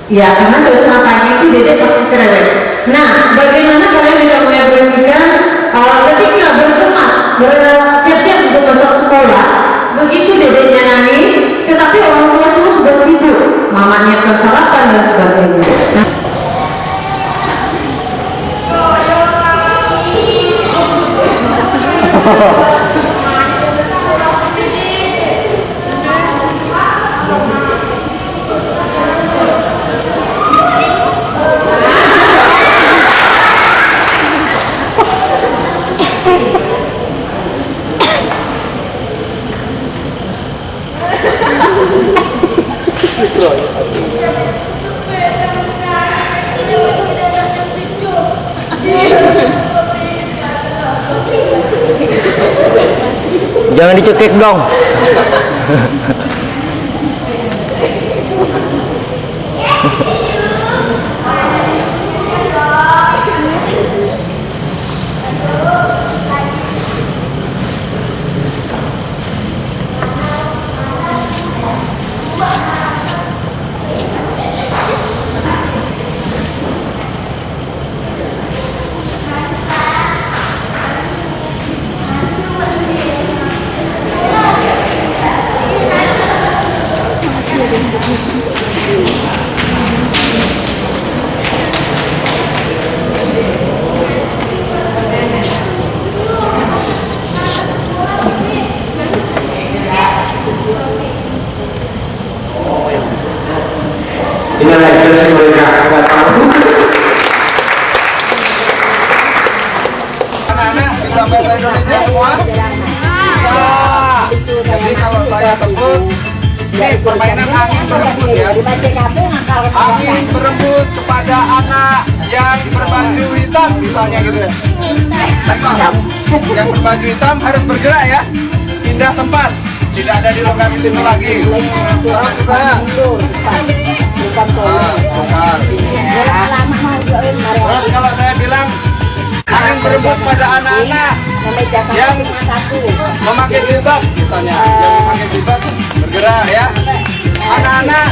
Ya, karena suasana pagi itu dedek pasti cerewet. Nah, bagaimana kalian bisa mengekspresikan ketika berkemas, bersiap-siap untuk masuk sekolah, begitu dedeknya nangis, tetapi orang tua semua sudah sibuk, mama nyiapkan sarapan dan sebagainya. Nah, jangan dicekik dong. Inilah ekspresi mereka, nggak tahu. Anak-anak bisa bahasa Indonesia semua? Bisa. Jadi kalau saya sebut ini permainan angin berembus ya. Angin berembus kepada anak yang berbaju hitam misalnya gitu ya. Yang berbaju hitam harus bergerak ya. Pindah tempat. Tidak ada di lokasi situ lagi. Terus ke saya. Terus kalau saya bilang angin berembus pada anak-anak yang memakai jilbab misalnya, yang memakai jilbab bergerak ya. Anak-anak,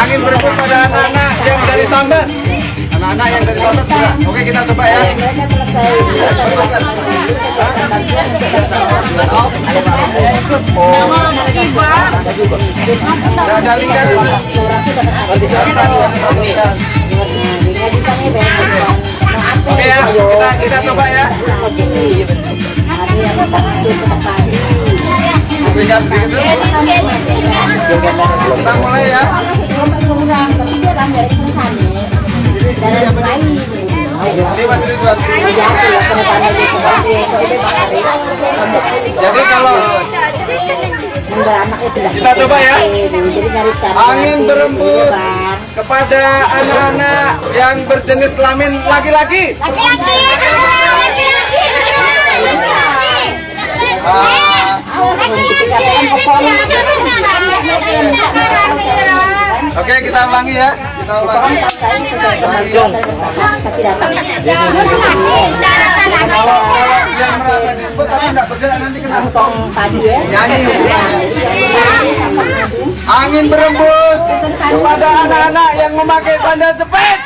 angin berembus pada anak-anak yang dari Sambas. Anak-anak yang dari Sambas gerak. Oke, kita coba ya. Ada lingkar. Oke ya, kita coba ya. Singkat sedikit dulu. Kita mulai ya. Ini Mas Ridwan. Jadi kalau kita coba ya. Angin berembus kepada anak-anak yang berjenis kelamin laki-laki. Oke, kita ulangi ya. Kita ulangi. Kalau yang merasa disebut tapi tidak bergerak nanti kena nyanyi. Angin berembus kepada anak-anak yang memakai sandal jepit.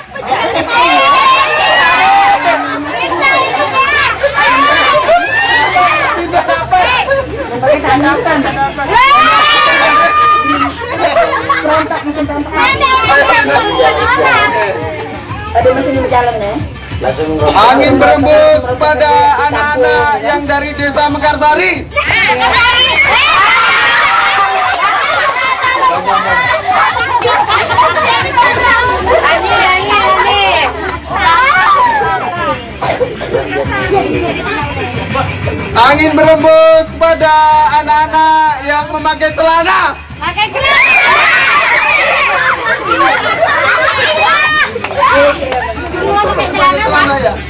Angin berembus kepada anak-anak yang dari desa Mekarsari. Angin berembus kepada anak-anak yang memakai celana.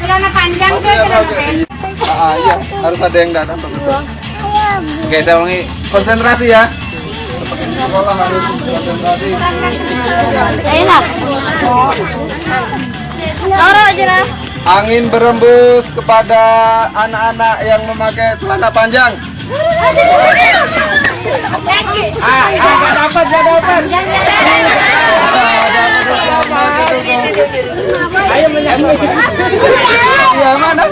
Celana panjang Iya, harus ada yang datang. Oke, saya ulangi. Konsentrasi ya. Seperti di sekolah harus konsentrasi. enak. Loro aja. Angin berembus kepada anak-anak yang memakai celana panjang. Gak dapat. Ayo menyanyi. Ya mana?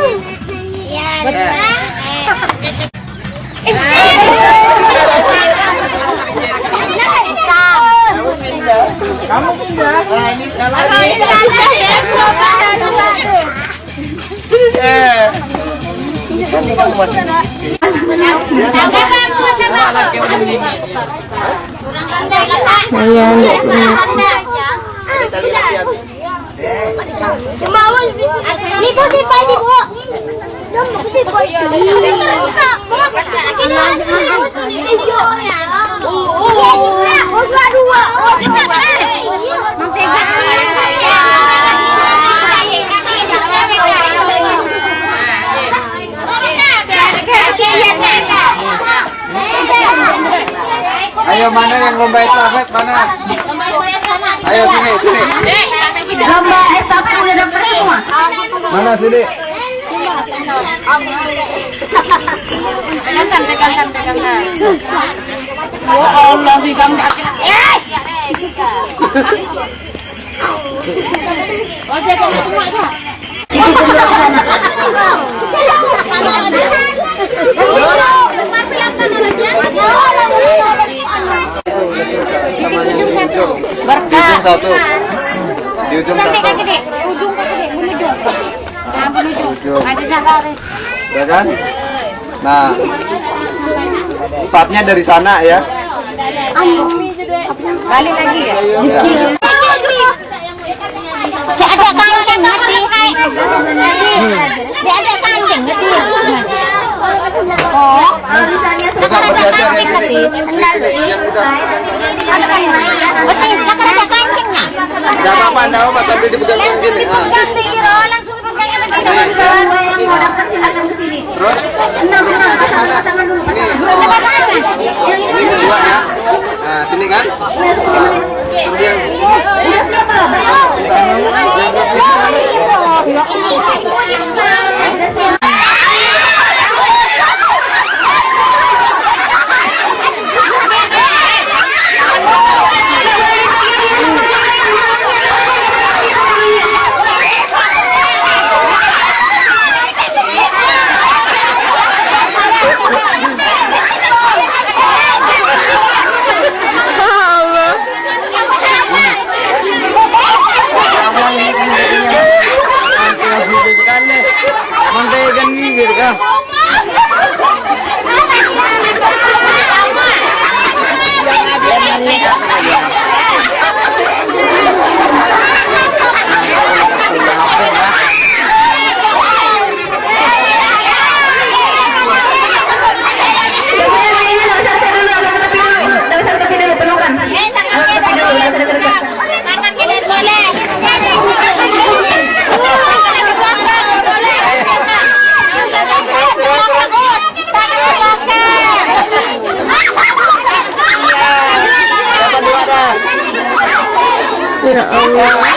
Kamu pindah. Nah, ini salah. Kan kamu masih. Ini posisi Pak Ibu. Jom posisi Pak Ibu. Ayo mana yang lomba estafet mana? Ayo sini. Lomba estafet udah daftar semua. Mana sini? Pegangan. Oh Allah, pegang kaki. Oh, jaga semua dah. Itu sebelah sana. Di ujung satu. Di ujung Sampai satu. ke gede. Ujung ke gede, menujung. Nah, menujung. Ada laris. Ya kan? Nah, startnya dari sana ya. Balik lagi ya. Ya. Ada kancing hati. Dia ada kancing hati. Oh, Kalau misalnya sekarang Enggak apa-apa, sambil dipegang gini. langsung Terus ini kedua ya. Nah, sini kan. Kemudian Ya Allah.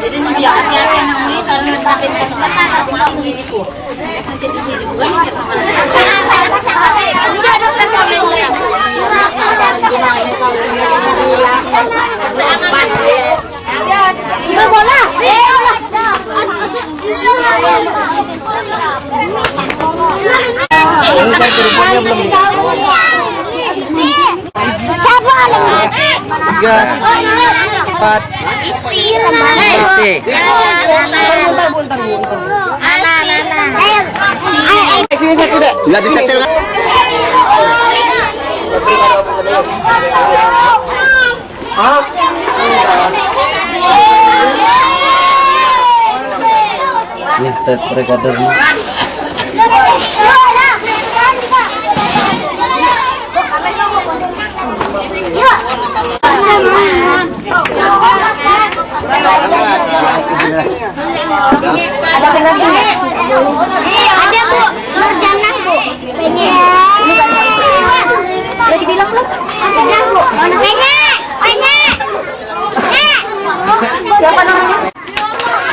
Jadi nih hati-hati anak ini soalnya sampai kan tinggi itu. Jadi gini bukan sini satu deh. Enggak disetel kan? Ini tape recordernya. Ada pendampingnya? Ada Bu, Nurjannah Bu. Udah dibilang belum? Ada Bu. Banyak. Siapa namanya?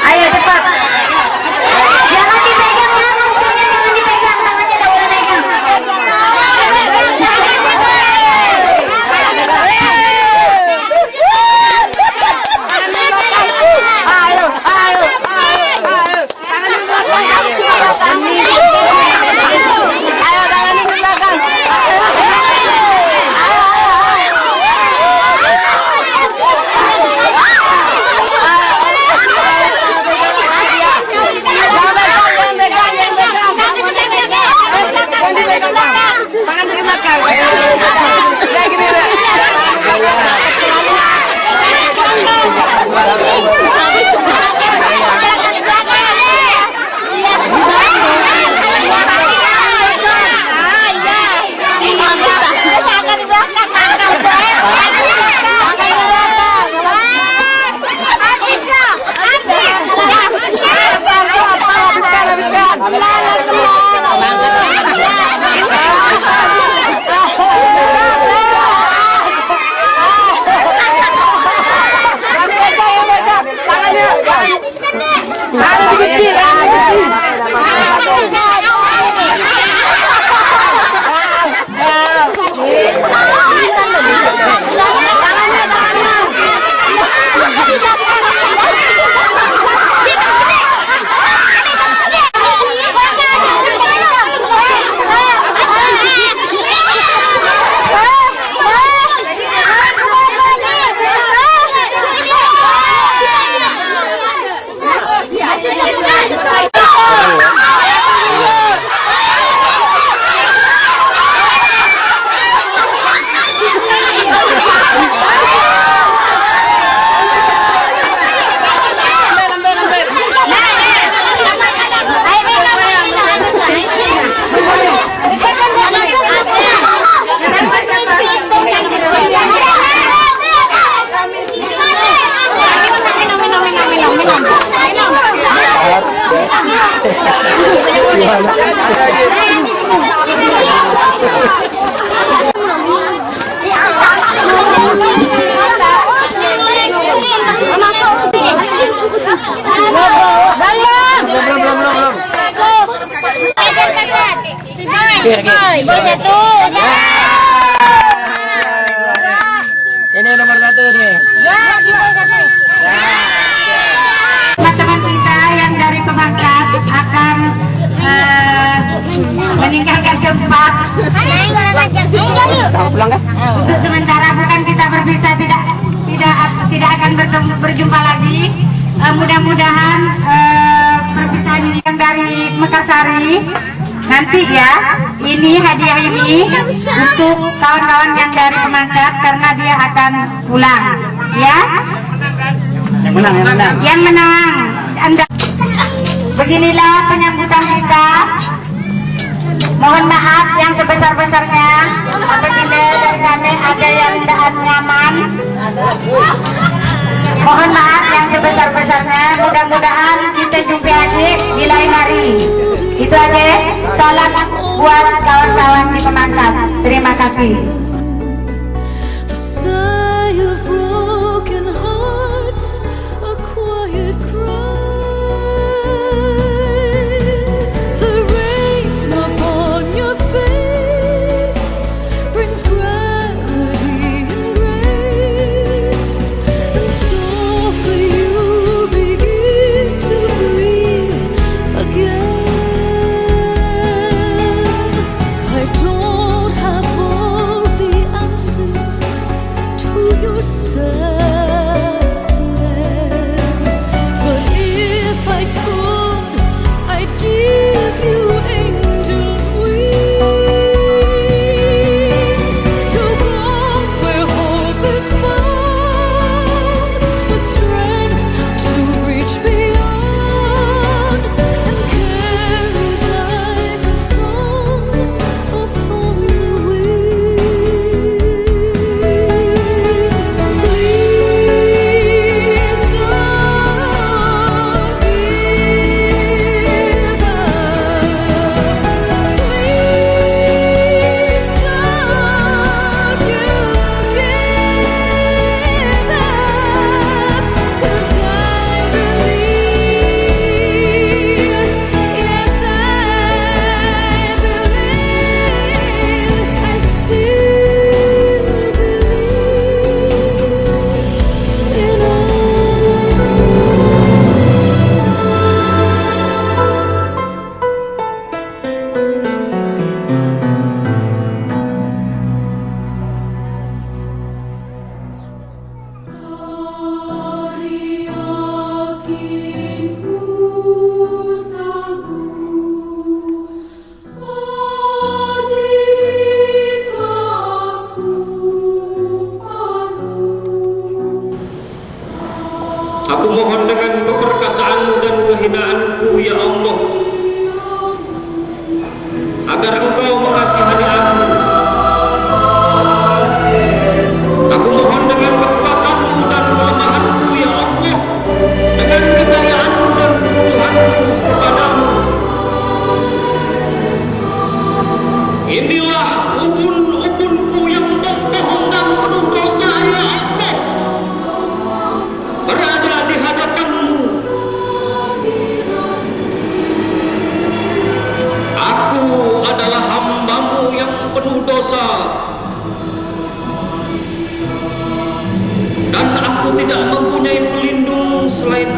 Ayo cepat. Jangan dipegang ya, jangan dipegang tangannya, enggak boleh pegang. Ini nomor 1 nih. Teman-teman kita yang dari Pemangkat akan meninggalkan tempat. Untuk sementara bukan kita berpisah, tidak akan berjumpa lagi. Mudah-mudahan perpisahan ini yang dari Mekarsari nanti ya, ini hadiah ini untuk kawan-kawan yang dari Pemangkat karena dia akan pulang ya. Yang menang. Anda. Beginilah penyambutan kita. Mohon maaf yang sebesar-besarnya apabila dari kami ada yang tidak nyaman. Mohon maaf yang sebesar-besarnya. Mudah-mudahan kita jumpa lagi di lain hari. Itu aja. Salam buat kawan-kawan di Pemangkat. Terima kasih. Aku mohon dengan keperkasaanmu dan kehinaanku ya Allah, agar Engkau mengasihani aku. Aku mohon dengan kekuatanmu dan kelemahanku ya Allah, dengan kedayaanmu dan kebutuhanku kepadamu. Inilah ubun-ubunku yang bohong dan penuh dosa ya Allah, berada di hadapanmu. Aku adalah hambamu yang penuh dosa, dan aku tidak mempunyai pelindung selain